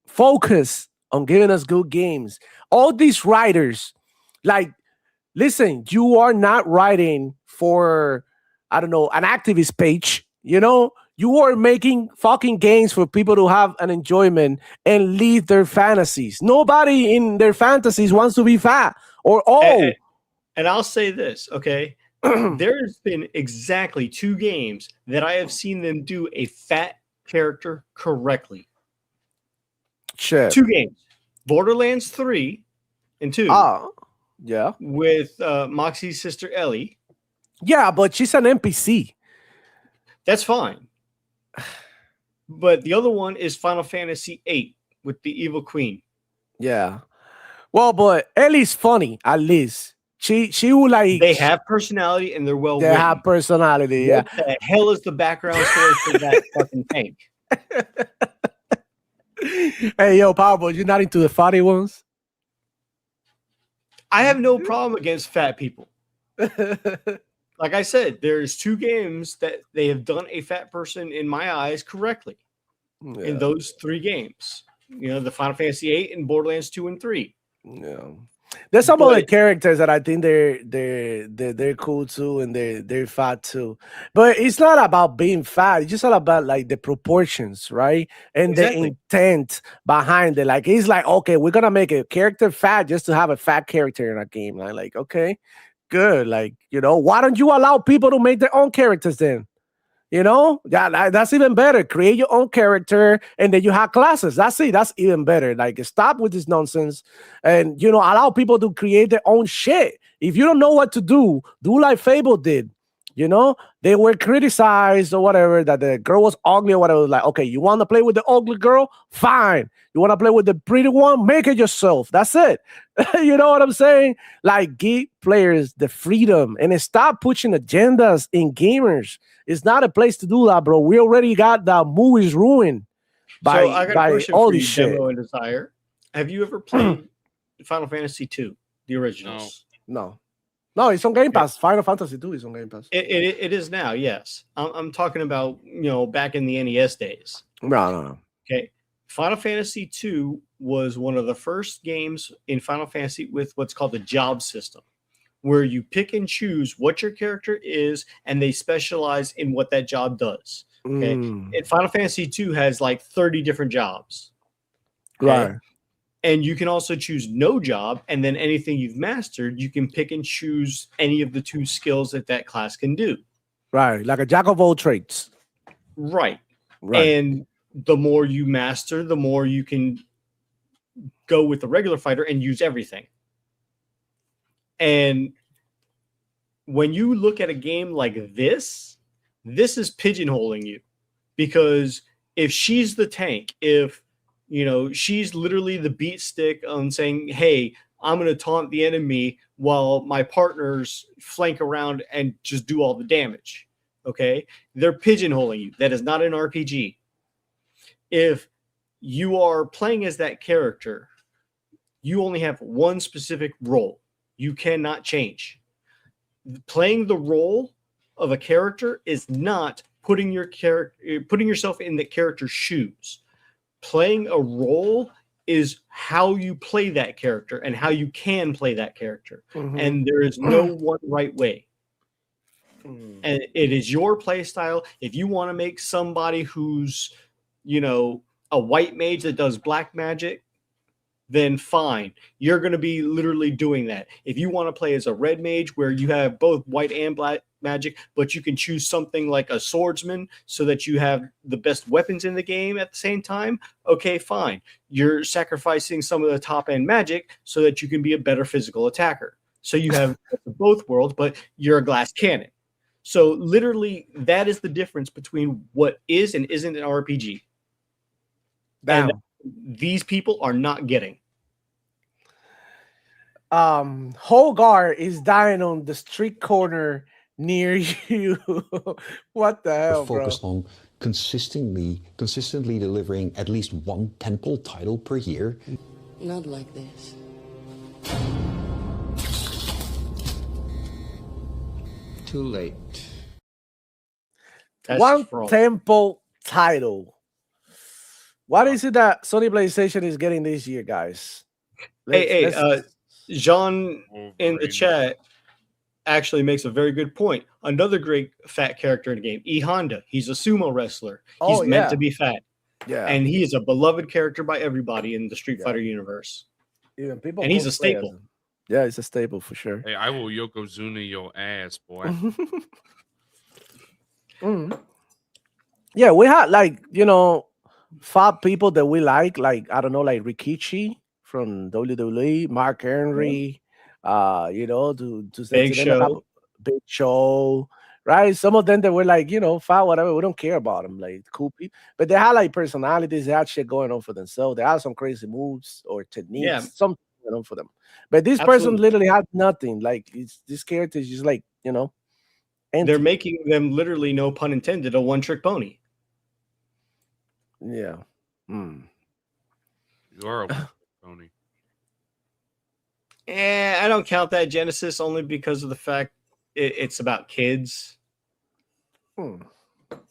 Speaker 4: Focus on giving us good games. All these writers, like, listen, you are not writing for, I don't know, an activist page. You are making fucking games for people to have an enjoyment and live their fantasies. Nobody in their fantasies wants to be fat or old.
Speaker 2: And I'll say this, okay? There's been exactly 2 games that I have seen them do a fat character correctly.
Speaker 4: Shit.
Speaker 2: 2 games. Borderlands 3 and 2.
Speaker 4: Oh, yeah.
Speaker 2: With Moxie's sister Ellie.
Speaker 4: Yeah, but she's an NPC.
Speaker 2: That's fine. But the other one is Final Fantasy VIII with the Evil Queen.
Speaker 4: Yeah. Well, but Ellie's funny, at least. She will like.
Speaker 2: They have personality and they're well written.
Speaker 4: They have personality, yeah.
Speaker 2: What the hell is the background story for that fucking tank?
Speaker 4: Hey, yo, Pablo, you're not into the funny ones?
Speaker 2: I have no problem against fat people. Like I said, there's 2 games that they have done a fat person in my eyes correctly. Yeah. In those 3 games, the Final Fantasy VIII and Borderlands 2 and 3.
Speaker 4: Yeah, there's some other characters that I think they're cool too, and they're fat too. But it's not about being fat; it's just all about like the proportions, right? And the intent behind it. Like it's like, okay, we're gonna make a character fat just to have a fat character in a game. Like, okay. Good, like why don't you allow people to make their own characters then? That's even better. Create your own character, and then you have classes. That's it. That's even better. Like, stop with this nonsense, and allow people to create their own shit. If you don't know what to do like Fable did. They were criticized or whatever that the girl was ugly or whatever. Like, okay, you want to play with the ugly girl? Fine. You want to play with the pretty one? Make it yourself. That's it. You know what I'm saying? Like, give players the freedom and stop pushing agendas in gamers. It's not a place to do that, bro. We already got the movies ruined by all this shit.
Speaker 2: Demo and Desire. Have you ever played Final Fantasy II, the originals?
Speaker 4: No. No, it's on Game Pass. Final Fantasy II is on Game Pass.
Speaker 2: It is now, yes. I'm talking about, back in the NES days.
Speaker 4: No.
Speaker 2: Okay. Final Fantasy II was one of the first games in Final Fantasy with what's called the job system, where you pick and choose what your character is, and they specialize in what that job does. Okay. And Final Fantasy II has like 30 different jobs.
Speaker 4: Okay? Right.
Speaker 2: And you can also choose no job, and then anything you've mastered, you can pick and choose any of the 2 skills that class can do.
Speaker 4: Right, like a jack of all trades.
Speaker 2: Right. And the more you master, the more you can go with the regular fighter and use everything. And when you look at a game like this is pigeonholing you, because if she's the tank, if You know, she's literally the beat stick on saying, hey, I'm going to taunt the enemy while my partners flank around and just do all the damage. Okay? They're pigeonholing you. That is not an RPG. If you are playing as that character, you only have one specific role. You cannot change. Playing the role of a character is not putting yourself in the character's shoes. Playing a role is how you play that character and how you can play that character. And there is no one right way. And it is your play style. If you want to make somebody who's, you know, a white mage that does black magic, then fine. You're going to be literally doing that. If you want to play as a red mage where you have both white and black magic, but you can choose something like a swordsman so that you have the best weapons in the game at the same time, okay, fine. You're sacrificing some of the top end magic so that you can be a better physical attacker. So you have both worlds, but you're a glass cannon. So literally that is the difference between what is and isn't an RPG. And these people are not getting.
Speaker 4: Holgar is dying on the street corner near you. What the hell, bro?
Speaker 6: Focused on consistently delivering at least one tentpole title per year.
Speaker 7: Not like this. Too late.
Speaker 2: That's
Speaker 4: One
Speaker 2: fraud.
Speaker 4: temple title. What is it that Sony PlayStation is getting this year, guys?
Speaker 2: Jean in the
Speaker 3: Wolverine.
Speaker 2: chat actually makes a very good point. Another great fat character in the game, E Honda. He's a sumo wrestler. He's meant to be fat.
Speaker 4: Yeah.
Speaker 2: And he is a beloved character by everybody in the Street Fighter universe.
Speaker 4: Even people
Speaker 2: And he's a
Speaker 4: cosplay as
Speaker 2: staple.
Speaker 4: him. Yeah, it's a staple for sure.
Speaker 3: Hey, I will Yokozuna your ass, boy.
Speaker 4: Yeah, we had like, you know, 5 people that we like I don't know, like Rikichi from WWE, Mark Henry, you know, to
Speaker 2: Big Show.
Speaker 4: Big Show, right? Some of them that were like, you know, fat, whatever, we don't care about them, like cool people, but they had like personalities, they had shit going on for themselves, they had some crazy moves or techniques, something going on for them. But this person literally had nothing. Like this character is just like, you know, empty.
Speaker 2: They're making them literally, no pun intended, a one-trick pony.
Speaker 4: Yeah.
Speaker 3: You are a pony.
Speaker 2: I don't count that Genesis only because of the fact it's about kids.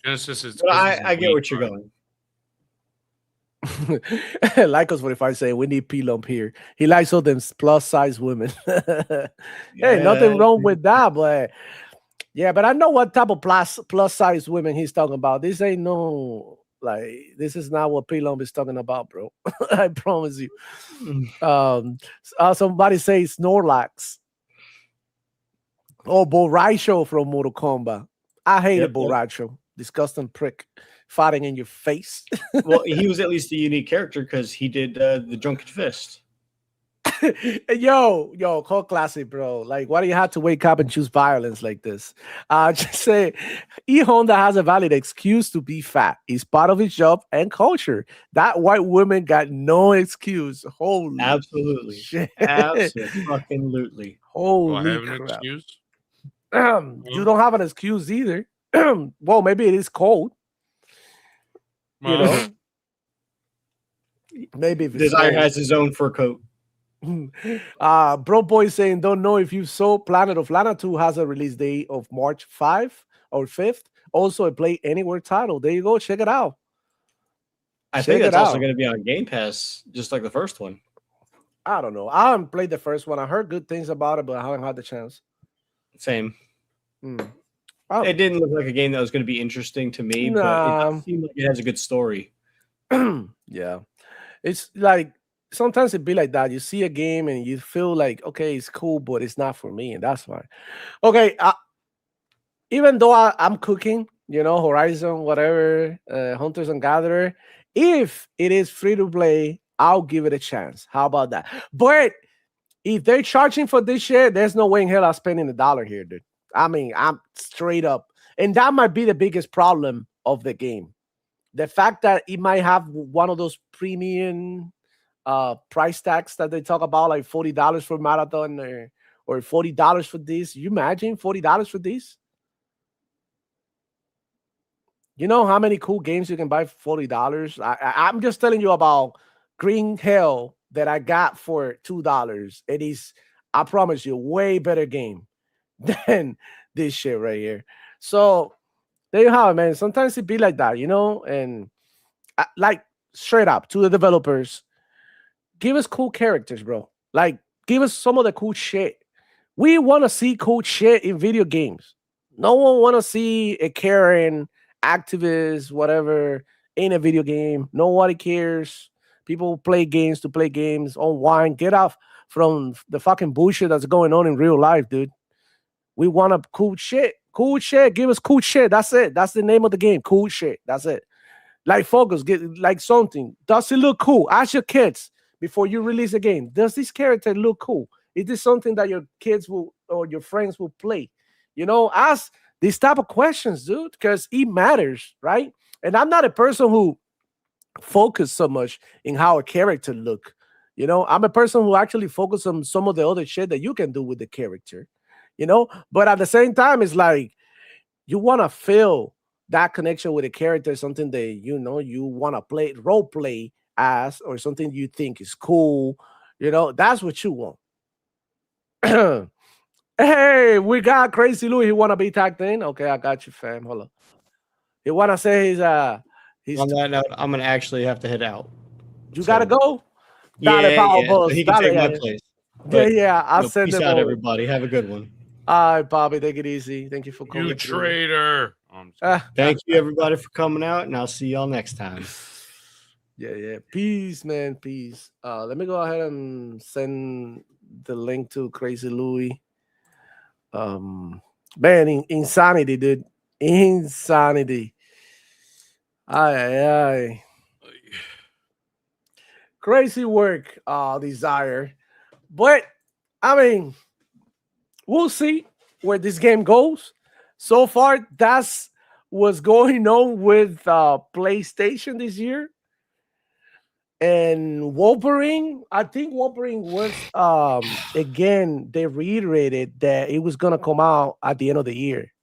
Speaker 3: Genesis is.
Speaker 2: But I get what you're going.
Speaker 4: Like us, what if I say we need P-Lump here? He likes all them plus size women. Hey, nothing wrong with that, but yeah, but I know what type of plus size women he's talking about. This ain't no, like, this is not what P-Lump is talking about, bro. I promise you. Somebody say Snorlax. Oh, Borracho from Mortal Kombat. I hated Borracho. Disgusting prick fighting in your face.
Speaker 2: Well, he was at least a unique character because he did the Drunken Fist.
Speaker 4: Yo, call classic, bro. Like, why do you have to wake up and choose violence like this? Just say, E Honda has a valid excuse to be fat. It's part of his job and culture. That white woman got no excuse. Holy
Speaker 2: absolutely,
Speaker 4: shit.
Speaker 2: Absolutely.
Speaker 4: Holy
Speaker 3: Do I have an
Speaker 4: crap.
Speaker 3: excuse?
Speaker 4: You don't have an excuse either. Well, maybe it is cold. You know, maybe if it's
Speaker 2: Desire
Speaker 4: cold.
Speaker 2: has his own fur coat.
Speaker 4: Bro boy saying, don't know if you saw Planet of Lana 2 has a release date of March 5 or 5th. Also a Play Anywhere title. There you go. Check it out.
Speaker 2: I think that's also going to be on Game Pass, just like the first one.
Speaker 4: I don't know. I haven't played the first one. I heard good things about it, but I haven't had the chance.
Speaker 2: Same.
Speaker 4: Oh.
Speaker 2: It didn't look like a game that was going to be interesting to me, but it does seem like it has a good story.
Speaker 4: Yeah. It's like, sometimes it be like that. You see a game and you feel like, okay, it's cool, but it's not for me, and that's why. Okay, even though I'm cooking, you know, Horizon, whatever, Hunters and Gatherer, if it is free to play, I'll give it a chance. How about that? But if they're charging for this shit, there's no way in hell I'm spending $1 here, dude. I mean, I'm straight up. And that might be the biggest problem of the game. the fact that it might have one of those premium price tags that they talk about, like $40 for marathon or $40 for this. You imagine $40 for this? You know how many cool games you can buy for $40? I'm just telling you about Green Hell that I got for $2. It is, I promise you, way better game than this shit right here. So there you have it, man. Sometimes it be like that, and like straight up to the developers, give us cool characters, bro. Like, give us some of the cool shit. We want to see cool shit in video games. No one want to see a Karen activist, whatever, in a video game. Nobody cares. People play games to play games, unwind, get off from the fucking bullshit that's going on in real life, dude. We want a cool shit. Cool shit. Give us cool shit. That's it. That's the name of the game. Cool shit. That's it. Like focus, get like something. Does it look cool? Ask your kids before you release a game. Does this character look cool? Is this something that your kids will or your friends will play? Ask these type of questions, dude, because it matters, right? And I'm not a person who focus so much in how a character look. I'm a person who actually focus on some of the other shit that you can do with the character. But at the same time, it's like you want to feel that connection with a character, something that you want to play, role play as, or something you think is cool. That's what you want. Hey, we got Crazy Louis. He want to be tagged in. Okay, I got you, fam. Hold on. He want to say he's
Speaker 2: On that note, I'm gonna actually have to head out.
Speaker 4: You gotta go.
Speaker 2: Yeah, so he can take my place.
Speaker 4: Yeah. I'll send
Speaker 2: peace
Speaker 4: him
Speaker 2: out,
Speaker 4: over.
Speaker 2: everybody. Have a good one.
Speaker 4: All right, Bobby, take it easy. Thank you for coming.
Speaker 3: You traitor.
Speaker 2: Thank you, everybody, for coming out, and I'll see y'all next time.
Speaker 4: Yeah. Peace, man. Peace. Let me go ahead and send the link to Crazy Louis. Man, insanity, dude. Insanity. Ay. Crazy work, Desire. But I mean, we'll see where this game goes. So far, that's what's going on with PlayStation this year. And Wolverine, I think Wolverine was again, they reiterated that it was gonna come out at the end of the year.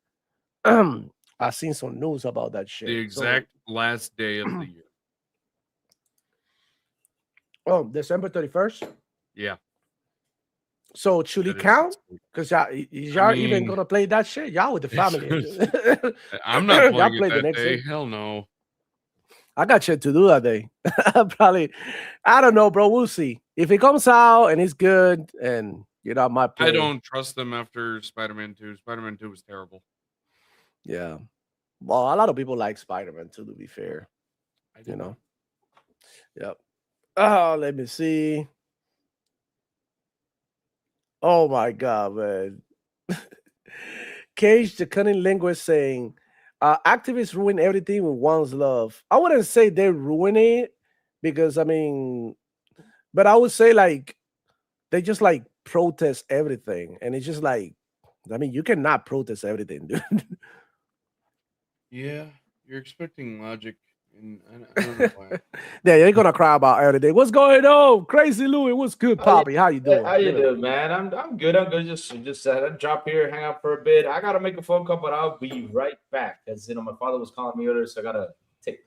Speaker 4: I've seen some news about that shit.
Speaker 3: The exact last day of the year.
Speaker 4: Oh, December 31st?
Speaker 3: Yeah.
Speaker 4: So should it count? Because y'all even gonna play that shit? Y'all with the family.
Speaker 3: I'm not
Speaker 4: Y'all
Speaker 3: playing
Speaker 4: play
Speaker 3: it
Speaker 4: the
Speaker 3: that
Speaker 4: next
Speaker 3: day.
Speaker 4: day?
Speaker 3: Hell no.
Speaker 4: I got shit to do that day. Probably, I don't know, bro. We'll see. If it comes out and it's good, and I might play.
Speaker 3: I don't trust them after Spider-Man 2. Spider-Man 2 was terrible.
Speaker 4: Yeah. Well, a lot of people like Spider-Man 2, to be fair. Yep. Oh, let me see. Oh my God, man. Cage, the cunning linguist, saying activists ruin everything with one's love. I wouldn't say they ruin it because but I would say like they just like protest everything, and it's just like, you cannot protest everything, dude.
Speaker 3: Yeah, you're expecting logic, and I don't know why.
Speaker 4: Yeah, you're gonna cry about everything. What's going on, Crazy Louis? What's good, Poppy? How you doing?
Speaker 8: How you doing, man? I'm good. I'm good. Just drop here, hang out for a bit. I gotta make a phone call, but I'll be right back. As my father was calling me earlier, so I gotta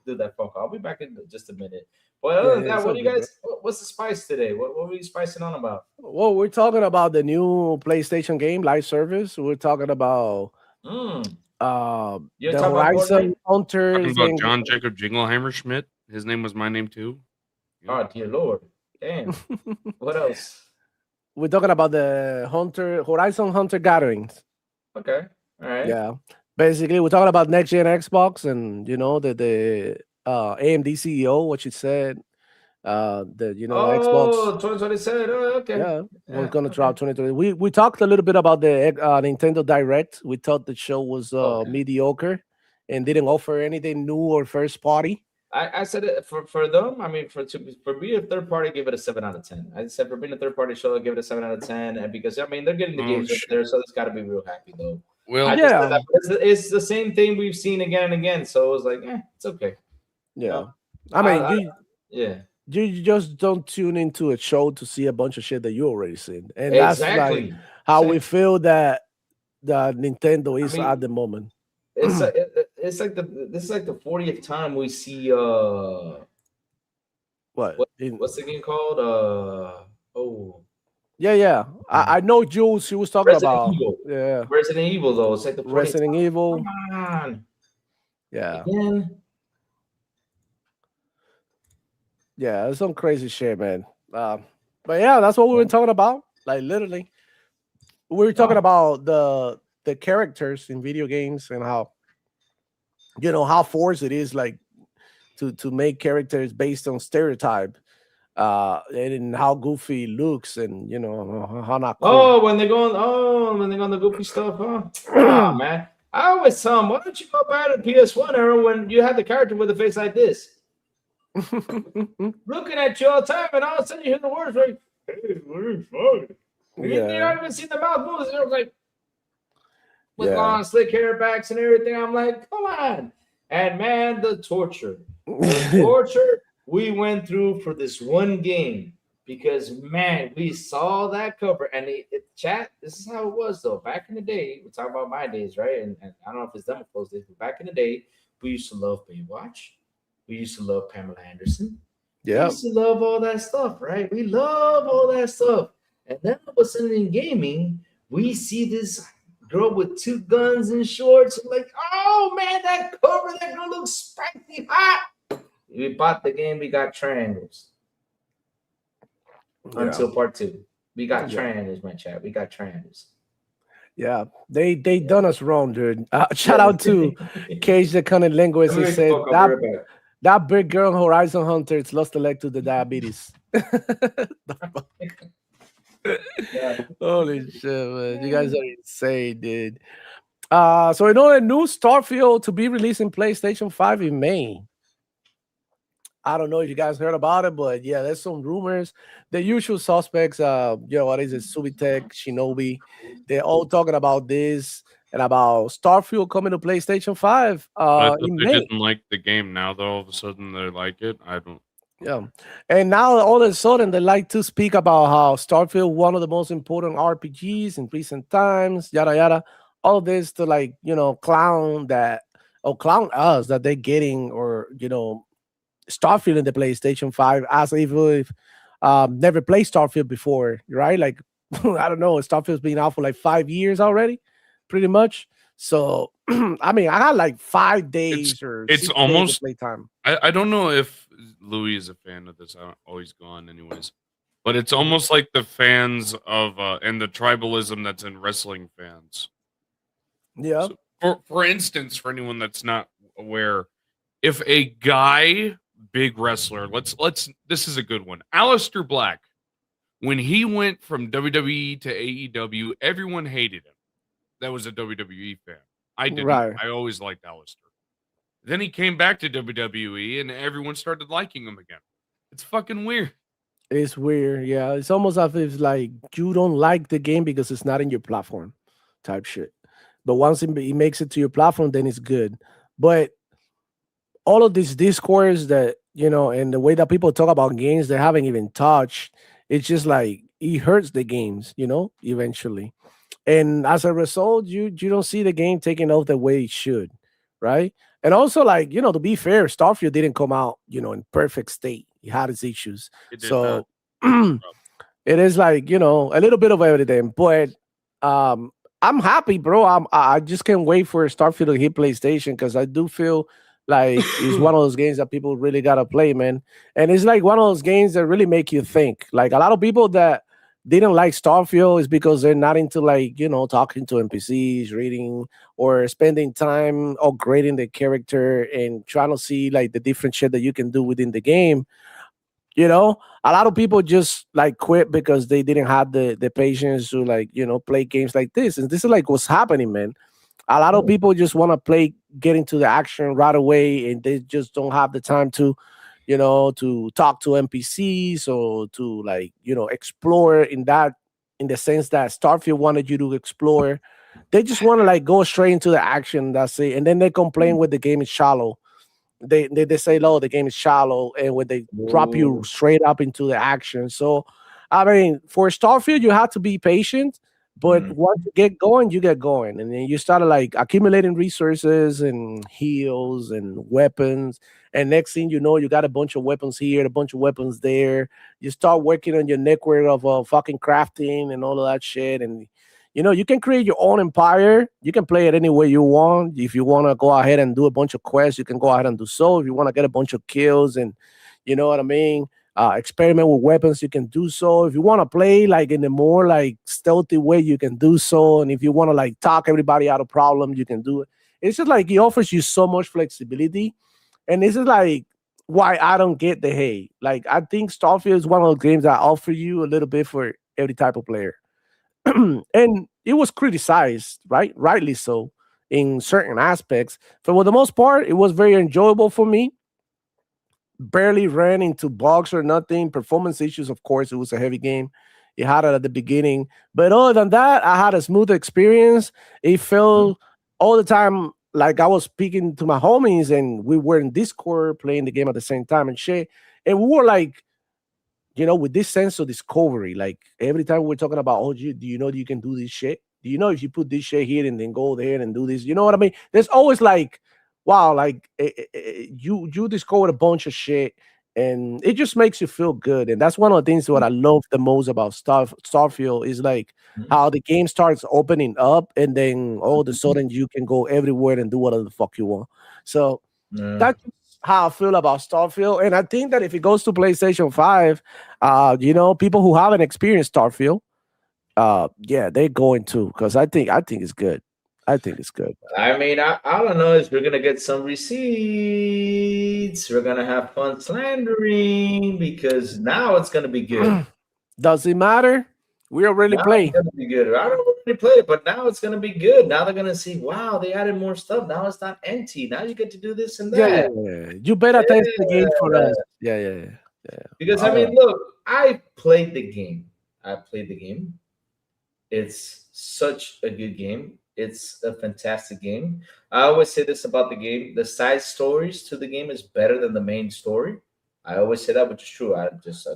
Speaker 8: do that phone call. I'll be back in just a minute. But other than that, what do you guys? What's the spice today? What were you spicing on about?
Speaker 4: Well, we're talking about the new PlayStation game live service. We're talking about the Horizon Hunter.
Speaker 3: Talking about John Jacob Jingleheimer Schmidt. His name was my name too.
Speaker 8: Oh dear Lord! Damn. What else?
Speaker 4: We're talking about the Horizon Hunter Gatherings.
Speaker 8: Okay. All right.
Speaker 4: Yeah. Basically, we're talking about next gen Xbox, and the AMD CEO, what she said. Xbox
Speaker 8: 2027. Oh, okay.
Speaker 4: Yeah, we're gonna drop 2020. We talked a little bit about the Nintendo Direct. We thought the show was mediocre and didn't offer anything new or first party.
Speaker 8: I said it for them. I mean, for being a third party, give it a 7 out of 10. I said for being a third party show, I'll give it a 7 out of 10. And because they're getting the games there, so it's got to be real happy though.
Speaker 3: Well,
Speaker 8: it's the same thing we've seen again and again. So it was like, it's okay. You
Speaker 4: Yeah.
Speaker 8: know?
Speaker 4: I mean,
Speaker 8: Yeah,
Speaker 4: you just don't tune into a show to see a bunch of shit that you already seen, and that's like
Speaker 8: exactly.
Speaker 4: how we feel that the Nintendo
Speaker 8: I
Speaker 4: is
Speaker 8: mean,
Speaker 4: at the moment.
Speaker 8: it's like this is like the 40th time we see
Speaker 4: What?
Speaker 8: what's the game called? Oh,
Speaker 4: Yeah. I know Jules. She was talking
Speaker 8: Resident
Speaker 4: about.
Speaker 8: Evil.
Speaker 4: Yeah,
Speaker 8: Resident Evil though. It's like the 40th
Speaker 4: Resident
Speaker 8: time.
Speaker 4: Evil.
Speaker 8: Come on,
Speaker 4: Yeah,
Speaker 8: again.
Speaker 4: yeah. It's some crazy shit, man. But yeah, that's what we were talking about. Like literally, we were talking about the characters in video games and how how forced it is, like to make characters based on stereotype, and how goofy it looks, and how not cool.
Speaker 8: Oh, when they're going, when they're going the goofy stuff, huh? Ah, man. I always tell them, why don't you go back to the PS1 era when you had the character with a face like this? Looking at you all the time, and all of a sudden you hear the words like, hey, we're fine. You don't even see the mouth moves. It was like, with long, slick hair backs and everything. I'm like, come on. And man, the torture we went through for this one game. Because man, we saw that cover and chat. This is how it was though. Back in the day, we're talking about my days, right? And I don't know if it's them close days, but back in the day, we used to love Baywatch. We used to love Pamela Anderson.
Speaker 4: Yeah,
Speaker 8: we used to love all that stuff, right? We love all that stuff. And then all of a sudden in gaming, we see this girl with 2 guns and shorts. I'm like, oh man, that cover, that girl looks spicy hot. We bought the game. We got triangles. Until part 2, we got triangles, my chat. We got triangles.
Speaker 4: Yeah, they done us wrong, dude. Shout out to Cage the Cunning Linguist. He said that big girl in Horizon Hunter, it's lost the leg to the diabetes. Holy shit, man! You guys are insane, dude. So a new Starfield to be released in PlayStation 5 in May. I don't know if you guys heard about it, but yeah, there's some rumors. The usual suspects, what is it? Subitek, Shinobi, they're all talking about this and about Starfield coming to PlayStation 5.
Speaker 3: I thought
Speaker 4: In
Speaker 3: they
Speaker 4: May.
Speaker 3: didn't like the game. Now, though, all of a sudden they like it. I don't.
Speaker 4: Yeah, and now all of a sudden they like to speak about how Starfield, one of the most important RPGs in recent times, yada yada. All of this to clown us that they're getting, or Starfield in the PlayStation 5 as if never played Starfield before, right? Like, I don't know, Starfield's been out for like 5 years already, pretty much. So, I mean, I had like 5 days
Speaker 3: it's almost
Speaker 4: days of playtime.
Speaker 3: I don't know if Louis is a fan of this. I'm always gone anyways. But it's almost like the fans of and the tribalism that's in wrestling fans.
Speaker 4: Yeah.
Speaker 3: So for instance, for anyone that's not aware, if a guy, big wrestler, let's this is a good one. Aleister Black, when he went from WWE to AEW, everyone hated him. That was a WWE fan. I didn't.
Speaker 4: Right.
Speaker 3: I always liked Aleister. Then he came back to WWE and everyone started liking him again. It's fucking weird.
Speaker 4: It's weird. Yeah. It's almost as if like you don't like the game because it's not in your platform type shit. But once it makes it to your platform, then it's good. But all of these discourse that, and the way that people talk about games they haven't even touched, it's just like it hurts the games, eventually. And as a result, you don't see the game taking off the way it should, right? And also, like, to be fair, Starfield didn't come out, in perfect state. It had its issues. So it is like, a little bit of everything. But I'm happy, bro. I just can't wait for Starfield to hit PlayStation because I do feel like it's one of those games that people really gotta play, man. And it's like one of those games that really make you think. Like a lot of people that didn't like Starfield is because they're not into talking to NPCs, reading, or spending time upgrading the character and trying to see like the different shit that you can do within the game. A lot of people just like quit because they didn't have the patience to play games like this. And this is like what's happening, man. A lot of people just want to get into the action right away, and they just don't have the time to talk to NPCs or to explore in the sense that Starfield wanted you to explore. They just want to go straight into the action. That's it. And then they complain with the game is shallow. they say, "Oh, the game is shallow," and when they drop you
Speaker 8: Ooh.
Speaker 4: straight up into the action. So, I mean, for Starfield, you have to be patient, but
Speaker 8: Mm.
Speaker 4: once you get going, you get going, and then you start like accumulating resources and heals and weapons. And next thing you know, you got a bunch of weapons here, a bunch of weapons there. You start working on your network of fucking crafting and all of that shit, and you can create your own empire. You can play it any way you want. If you want to go ahead and do a bunch of quests, you can go ahead and do so. If you want to get a bunch of kills and you know what I mean, experiment with weapons, you can do so. If you want to play like in a more like stealthy way, you can do so. And if you want to like talk everybody out of problem, you can do it. It's just like it offers you so much flexibility. And this is like why I don't get the hate. Like I think Starfield is one of those games that offer you a little bit for every type of player. And it was criticized, right? Rightly so, in certain aspects. For the most part, it was very enjoyable for me. Barely ran into bugs or nothing. Performance issues, of course, it was a heavy game. It had it at the beginning. But other than that, I had a smooth experience. It felt all the time like I was speaking to my homies and we were in Discord playing the game at the same time and shit. And we were like, with this sense of discovery, like every time we're talking about, oh, do you know that you can do this shit? Do you know if you put this shit here and then go there and do this? You know what I mean? There's always like, wow, like you discovered a bunch of shit, and it just makes you feel good. And that's one of the things what I love the most about Starfield is like how the game starts opening up, and then all of a sudden you can go everywhere and do whatever the fuck you want. So
Speaker 8: Yeah.
Speaker 4: that's how I feel about Starfield. And I think that if it goes to PlayStation 5, people who haven't experienced Starfield, yeah, they're going to, because I think it's good. I think it's good.
Speaker 8: I mean, I don't know if we're gonna get some receipts. We're gonna have fun slandering because now it's gonna be good.
Speaker 4: Does it matter? We already
Speaker 8: Now
Speaker 4: play.
Speaker 8: it's gonna be good. I don't really play it, but now it's gonna be good. Now they're gonna see, wow, they added more stuff. Now it's not empty. Now you get to do this and
Speaker 4: Yeah,
Speaker 8: that.
Speaker 4: you better test the game for
Speaker 8: Yeah.
Speaker 4: us. Yeah.
Speaker 8: Because
Speaker 4: All
Speaker 8: I mean,
Speaker 4: right.
Speaker 8: look, I played the game. I played the game. It's such a good game. It's a fantastic game. I always say this about the game: the side stories to the game is better than the main story. I always say that, which is true.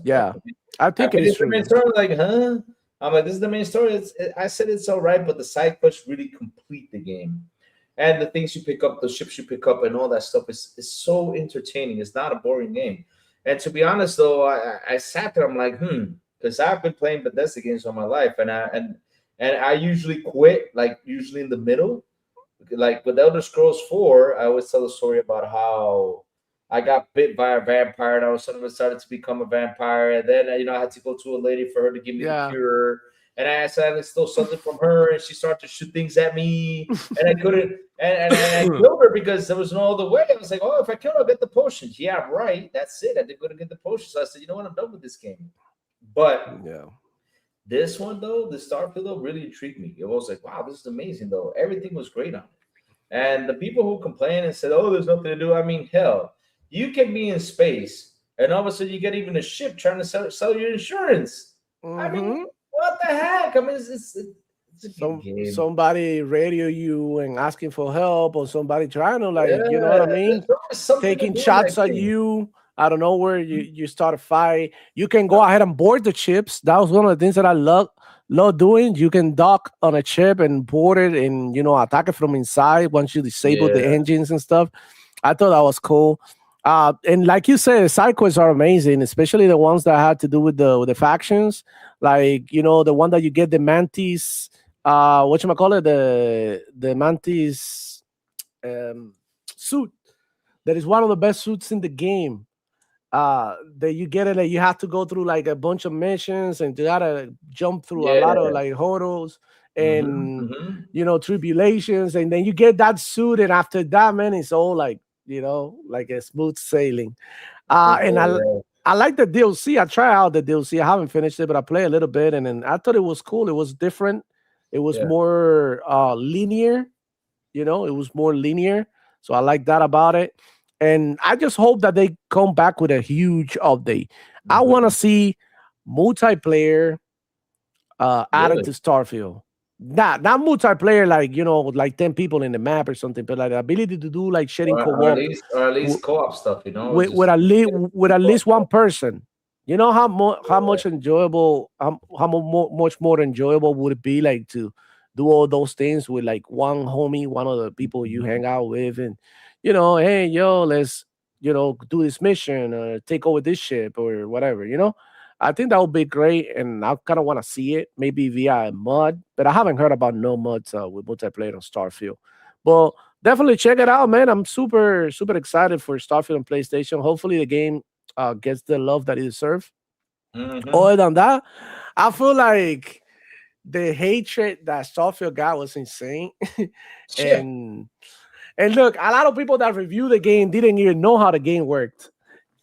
Speaker 4: Yeah, I
Speaker 8: I
Speaker 4: think it is
Speaker 8: finished the
Speaker 4: true.
Speaker 8: main story. I'm like, huh? I'm like, this is the main story. I said it's all right, but the side quests really complete the game. And the things you pick up, the ships you pick up, and all that stuff is so entertaining. It's not a boring game. And to be honest, though, I sat there. I'm like, because I've been playing Bethesda games all my life, and I usually quit, like usually in the middle. Like with Elder Scrolls 4, I always tell the story about how I got bit by a vampire and I was suddenly started to become a vampire. And then, I had to go to a lady for her to give me the
Speaker 4: Yeah.
Speaker 8: cure. And I accidentally stole something from her and she started to shoot things at me. And I couldn't, and I killed her because there was no other way. I was like, oh, if I kill her, I'll get the potions. Yeah, right. That's it. I didn't go to get the potions. So I said, you know what? I'm done with this game. But
Speaker 4: Yeah.
Speaker 8: this one, though, the Starfield, though, really intrigued me. It was like, wow, this is amazing, though. Everything was great on it. And the people who complain and said, oh, there's nothing to do. I mean, hell, you can be in space and all of a sudden you get even a ship trying to sell your insurance. I mean, what the heck? I mean, it's a good game.
Speaker 4: Somebody radio you and asking for help, or somebody trying to you know what I mean? Taking shots at you. I don't know where you start a fight. You can go ahead and board the chips. That was one of the things that I love doing. You can dock on a chip and board it and attack it from inside once you disable the engines and stuff. I thought that was cool. And like you said, side quests are amazing, especially the ones that had to do with the factions. Like, the one that you get the Mantis, whatchamacallit, the Mantis suit. That is one of the best suits in the game. That you get it, like, you have to go through like a bunch of missions and you gotta jump through a lot of like hurdles and tribulations, and then you get that suit, and after that, man, it's all like like a smooth sailing. And I like the DLC. I try out the DLC. I haven't finished it, but I play a little bit, and then I thought it was cool. It was different. It was more linear. It was more linear. So I like that about it. And I just hope that they come back with a huge update. I want to see multiplayer added to Starfield. not multiplayer like like 10 people in the map or something, but like the ability to do like sharing
Speaker 8: or at
Speaker 4: co-op
Speaker 8: least co-op stuff,
Speaker 4: with at least one person. You know how much enjoyable much more enjoyable would it be like to do all those things with like one homie, one of the people you hang out with, and hey yo, let's do this mission or take over this ship or whatever. I think that would be great, and I kind of want to see it maybe via a mod, but I haven't heard about no mods with multiplayer on Starfield. But definitely check it out, man. I'm super super excited for Starfield on PlayStation. Hopefully the game gets the love that it deserves. Other than that, I feel like the hatred that Starfield got was insane. and look, a lot of people that review the game didn't even know how the game worked.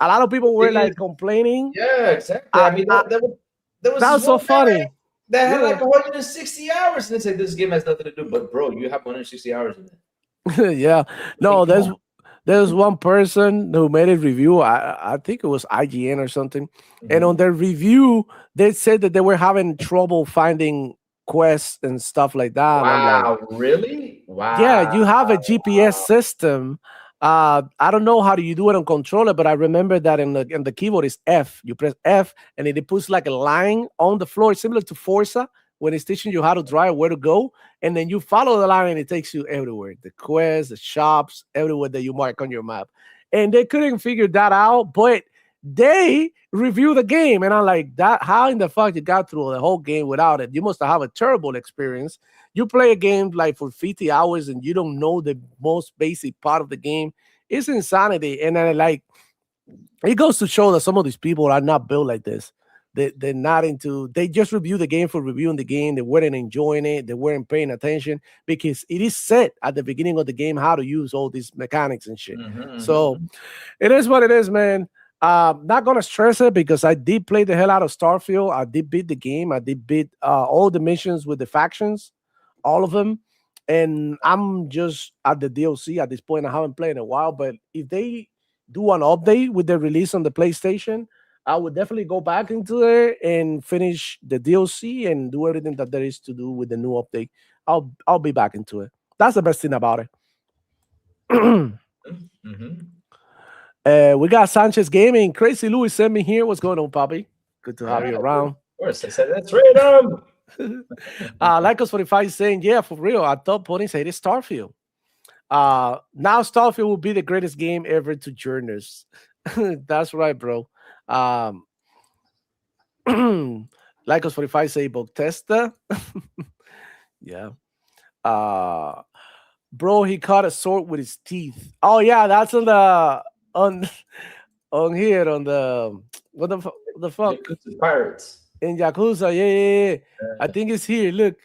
Speaker 4: A lot of people were like complaining.
Speaker 8: Yeah, exactly. I mean, there was
Speaker 4: that was so funny.
Speaker 8: That had like 160 hours, and they said this game has nothing to do. But bro, you have 160 hours in it.
Speaker 4: Yeah, no, there's one person who made a review. I think it was IGN or something, and on their review, they said that they were having trouble finding quests and stuff like that.
Speaker 8: Wow,
Speaker 4: and I'm like,
Speaker 8: really? Wow.
Speaker 4: Yeah, you have a GPS system. I don't know how do you do it on controller, but I remember that in the keyboard is F. You press F, and it puts like a line on the floor, similar to Forza when it's teaching you how to drive, where to go, and then you follow the line, and it takes you everywhere. The quests, the shops, everywhere that you mark on your map. And they couldn't figure that out, but they review the game, and I'm like, that how in the fuck you got through the whole game without it? You must have a terrible experience. You play a game like for 50 hours and you don't know the most basic part of the game. It's insanity. And then like it goes to show that some of these people are not built like this. They're not into, they just review the game for reviewing the game. They weren't enjoying it. They weren't paying attention because it is set at the beginning of the game how to use all these mechanics and shit. So it is what it is, man. Not gonna stress it because I did play the hell out of Starfield. I did beat the game. I did beat all the missions with the factions, all of them. And I'm just at the DLC at this point. I haven't played in a while, but if they do an update with the release on the PlayStation, I would definitely go back into there and finish the DLC and do everything that there is to do with the new update. I'll be back into it. That's the best thing about it. We got Sanchez Gaming. Crazy Louis sent me here. What's going on, Poppy? Good to have you around.
Speaker 8: Of course, I said that's random.
Speaker 4: Like us 45 saying, yeah, for real. I thought Pony said it's Starfield. Now Starfield will be the greatest game ever to journers. That's right, bro. Like us 45 say Bethesda. Yeah. Bro, he caught a sword with his teeth. Oh yeah, that's on the on here on the what the fuck
Speaker 8: Pirates
Speaker 4: in Yakuza. Yeah. I think it's here. Look,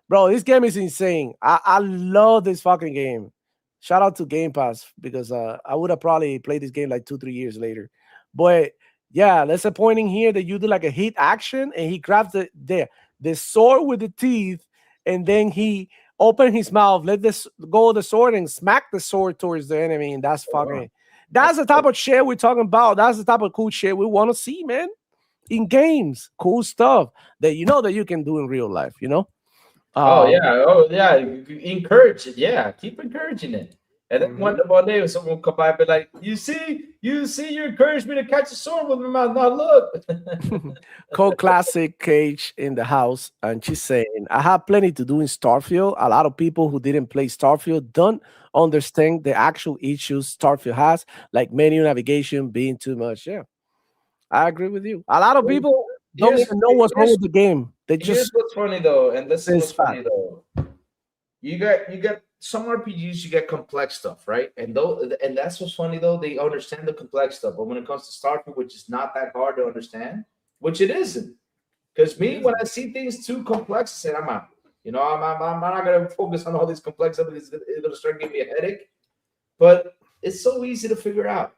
Speaker 4: bro, this game is insane. I love this fucking game. Shout out to Game Pass because I would have probably played this game like 2-3 years later. But yeah, there's a point in here that you do like a hit action and he grabs the sword with the teeth and then he open his mouth, let this go of the sword and smack the sword towards the enemy, and that's fucking. That's the type of shit we're talking about. That's the type of cool shit we want to see, man. In games, cool stuff that that you can do in real life.
Speaker 8: Oh yeah, encourage it. Yeah, keep encouraging it. And then one day, someone will come by and be like, "You see, you encouraged me to catch a sword with my mouth. Now look."
Speaker 4: Code Classic Cage in the house, and she's saying, "I have plenty to do in Starfield. A lot of people who didn't play Starfield don't understand the actual issues Starfield has, like menu navigation being too much." Yeah, I agree with you. A lot of people don't even know what's wrong with the game. They just.
Speaker 8: Here's what's funny though, and this is what's funny though. You got some RPGs, you get complex stuff, right? And that's what's funny though. They understand the complex stuff, but when it comes to Starfield, which is not that hard to understand, which it isn't, because when I see things too complex, I say I'm out. I'm not gonna focus on all these complex stuff. It's gonna start giving me a headache. But it's so easy to figure out.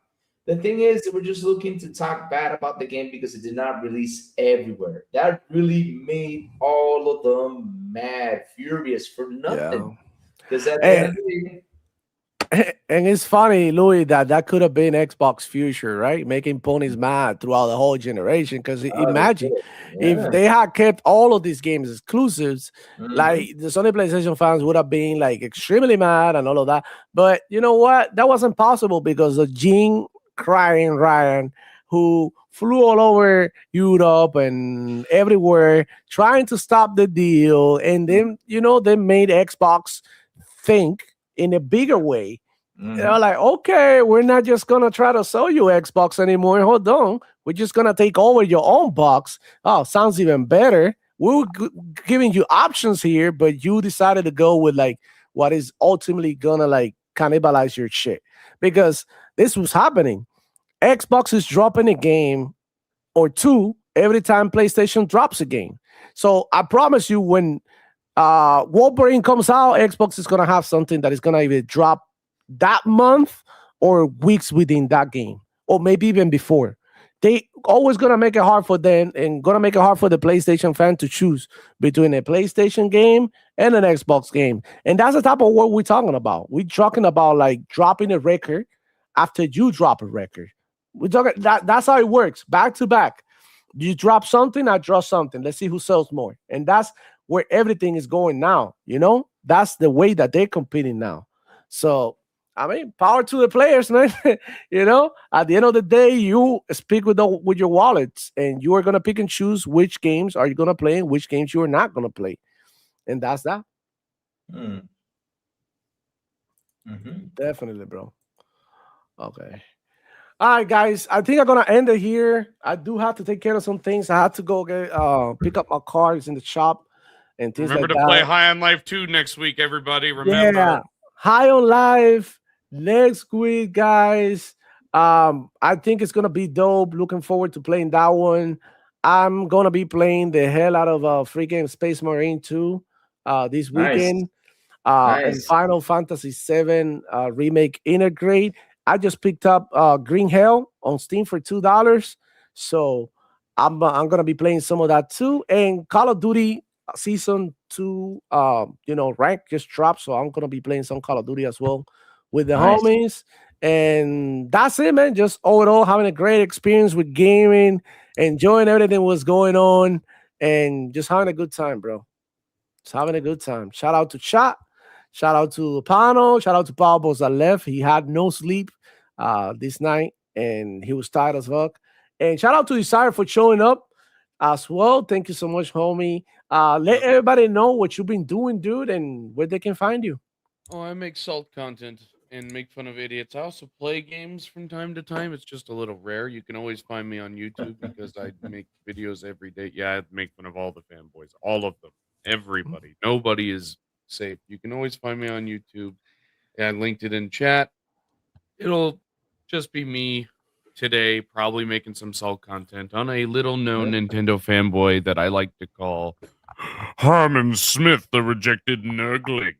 Speaker 8: The thing is, we're just looking to talk bad about the game because it did not release everywhere. That really made all of them mad, furious for nothing. Because at the end of the day,
Speaker 4: And it's funny, Louis, that could have been Xbox future, right? Making ponies mad throughout the whole generation. Because
Speaker 8: Oh, they
Speaker 4: imagine
Speaker 8: could.
Speaker 4: if
Speaker 8: Yeah.
Speaker 4: they had kept all of these games exclusives,
Speaker 8: Mhm.
Speaker 4: like the Sony PlayStation fans would have been like extremely mad and all of that. But you know what? That wasn't possible because of Gene crying Ryan, who flew all over Europe and everywhere trying to stop the deal. And then, they made Xbox think in a bigger way. They're
Speaker 8: Mhm.
Speaker 4: like, okay, we're not just gonna try to sell you Xbox anymore. Hold on, we're just gonna take over your own box. Oh, sounds even better. We were giving you options here, but you decided to go with like what is ultimately gonna like cannibalize your shit because this was happening. Xbox is dropping a game or two every time PlayStation drops a game. So I promise you, when Wolverine comes out, Xbox is gonna have something that is gonna either drop that month or weeks within that game, or maybe even before. They always gonna make it hard for them and gonna make it hard for the PlayStation fan to choose between a PlayStation game and an Xbox game. And that's the type of what we're talking about. We're talking about like dropping a record after you drop a record. We're talking that's how it works, back to back. You drop something, I drop something. Let's see who sells more. And that's where everything is going now. That's the way that they're competing now. So, I mean, power to the players, man. At the end of the day, you speak with your wallets, and you are gonna pick and choose which games are you gonna play and which games you are not gonna play, and that's that.
Speaker 8: Mm. Mhm.
Speaker 4: Definitely, bro. Okay. All right, guys. I think I'm gonna end it here. I do have to take care of some things. I have to go get pick up my cars in the shop and things
Speaker 3: Remember
Speaker 4: like
Speaker 3: to play
Speaker 4: that.
Speaker 3: High on Life 2 next week, everybody. Remember.
Speaker 4: Yeah. High on Life next week, guys. I think it's gonna be dope. Looking forward to playing that one. I'm gonna be playing the hell out of freaking Space Marine 2 this
Speaker 8: Nice.
Speaker 4: weekend. And
Speaker 8: Nice.
Speaker 4: Final Fantasy VII Remake Integrate. I just picked up Green Hell on Steam for $2. So I'm gonna be playing some of that too. And Call of Duty Season 2, rank just dropped. So I'm gonna be playing some Call of Duty as well with the
Speaker 8: Nice.
Speaker 4: homies. And that's it, man. Just overall having a great experience with gaming, enjoying everything was going on, and just having a good time, bro. Just having a good time. Shout out to Chat. Shout out to Pano. Shout out to Pablo that left. He had no sleep this night and he was tired as fuck. And shout out to Desire for showing up as well. Thank you so much, homie. Let everybody know what you've been doing, dude, and where they can find you.
Speaker 3: Oh, I make salt content and make fun of idiots. I also play games from time to time. It's just a little rare. You can always find me on YouTube because I make videos every day. Yeah, I make fun of all the fanboys, all of them, everybody. Nobody is safe. You can always find me on YouTube. Yeah, I linked it in chat. It'll just be me today, probably making some salt content on a little known Nintendo fanboy that I like to call Harmon Smith, the rejected nerdling.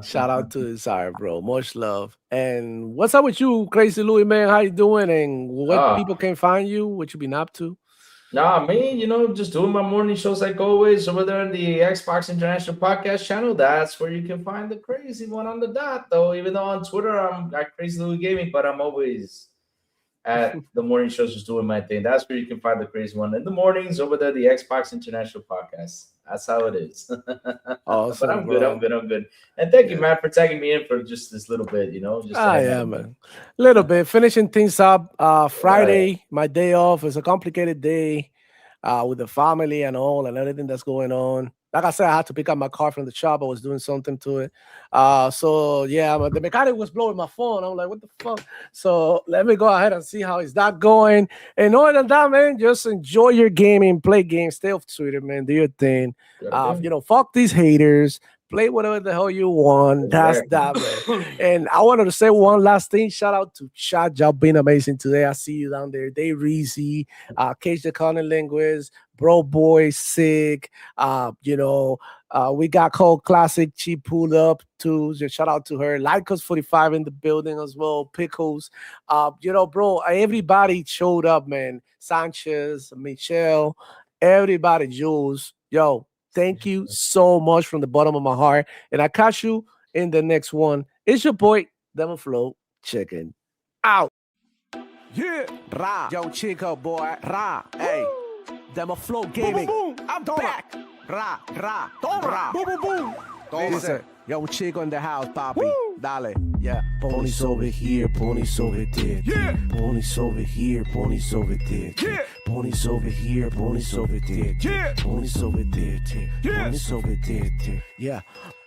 Speaker 4: Shout out to Desire, bro. Much love. And what's up with you, Crazy Louis, man? How you doing? And what people can find you? What you been up to?
Speaker 8: Nah, me, just doing my morning shows like always over there on the Xbox International Podcast channel. That's where you can find the crazy one on the dot, though. Even though on Twitter I'm at Crazy Louis Gaming, but I'm always at the morning shows just doing my thing. That's where you can find the crazy one in the mornings over there, the Xbox International Podcast. That's how it is.
Speaker 4: Awesome,
Speaker 8: but I'm
Speaker 4: bro.
Speaker 8: good. I'm good. I'm good. And thank you, Matt, for tagging me in for just this little bit. Just
Speaker 4: yeah, man. Little bit finishing things up. Friday, my day off. It's a complicated day with the family and all and everything that's going on. Like I said, I had to pick up my car from the shop. I was doing something to it. So yeah, but the mechanic was blowing my phone. I'm like, what the fuck? So let me go ahead and see how is that going. And other than that, man, just enjoy your gaming, play games, stay off Twitter, man. Do your thing. Fuck these haters. Play whatever the hell you want. That's that, man. And I wanted to say one last thing. Shout out to Chat. Y'all been amazing today. I see you down there. Dave Reezy, Cage the Conning Linguist, Bro Boy, Sick. We got Cold Classic. She pulled up too. Just shout out to her. Lycos 45 in the building as well. Pickles. Bro, everybody showed up, man. Sanchez, Michelle, everybody, Jules. Yo, thank you so much from the bottom of my heart. And I catch you in the next one. It's your boy, Devil Flow Chicken. Out.
Speaker 1: Yeah.
Speaker 4: Ra. Yo, Chico, boy. Ra. Hey. Demo Flow Gaming.
Speaker 1: Boom, boom. I'm back.
Speaker 4: Ra. Ra.
Speaker 1: Ra. Boom, boom, boom.
Speaker 4: Listen. Yo, Chico in the house, papi. Dale. Yeah. Ponies over here, ponies over there.
Speaker 1: Yeah.
Speaker 4: Ponies over here, ponies over there.
Speaker 1: Yeah.
Speaker 4: Ponies over here, ponies over there.
Speaker 1: Yeah.
Speaker 4: Ponies over there.
Speaker 1: Yeah.
Speaker 4: Ponies over there. Yeah.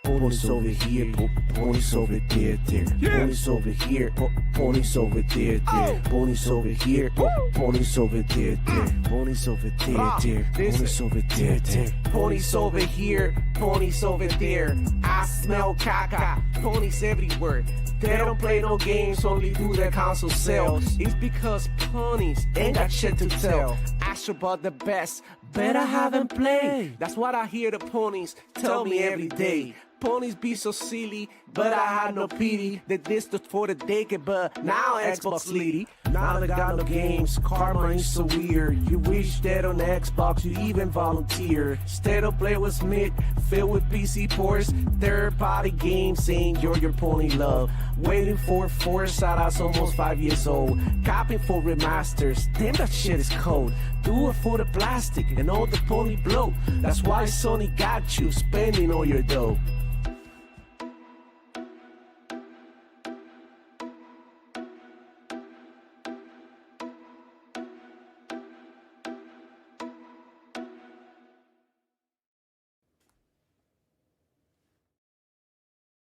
Speaker 4: Ponies over here, ponies over there.
Speaker 1: Yeah.
Speaker 4: Ponies over here, ponies over there. Ponies over here, ponies over there. Ponies over there. Ponies over there. Ponies over here, ponies over there. I smell caca, ponies everywhere. They don't play no games, only do their console sales. It's because ponies ain't got shit to tell. Ask about the best, but I haven't played. That's what I hear the ponies tell me every day. Ponies be so silly, but I had no pity. They dissed us for the decade, but now Xbox leady. Now they got no games, karma is so weird. You wish that on Xbox you even volunteer. Instead of play with Smith, filled with PC ports. Third-party games saying you're your pony love. Waiting for Forza that's almost 5 years old. Copying for remasters, damn that shit is cold. Do it for the plastic and all the pony blow. That's why Sony got you spending all your dough.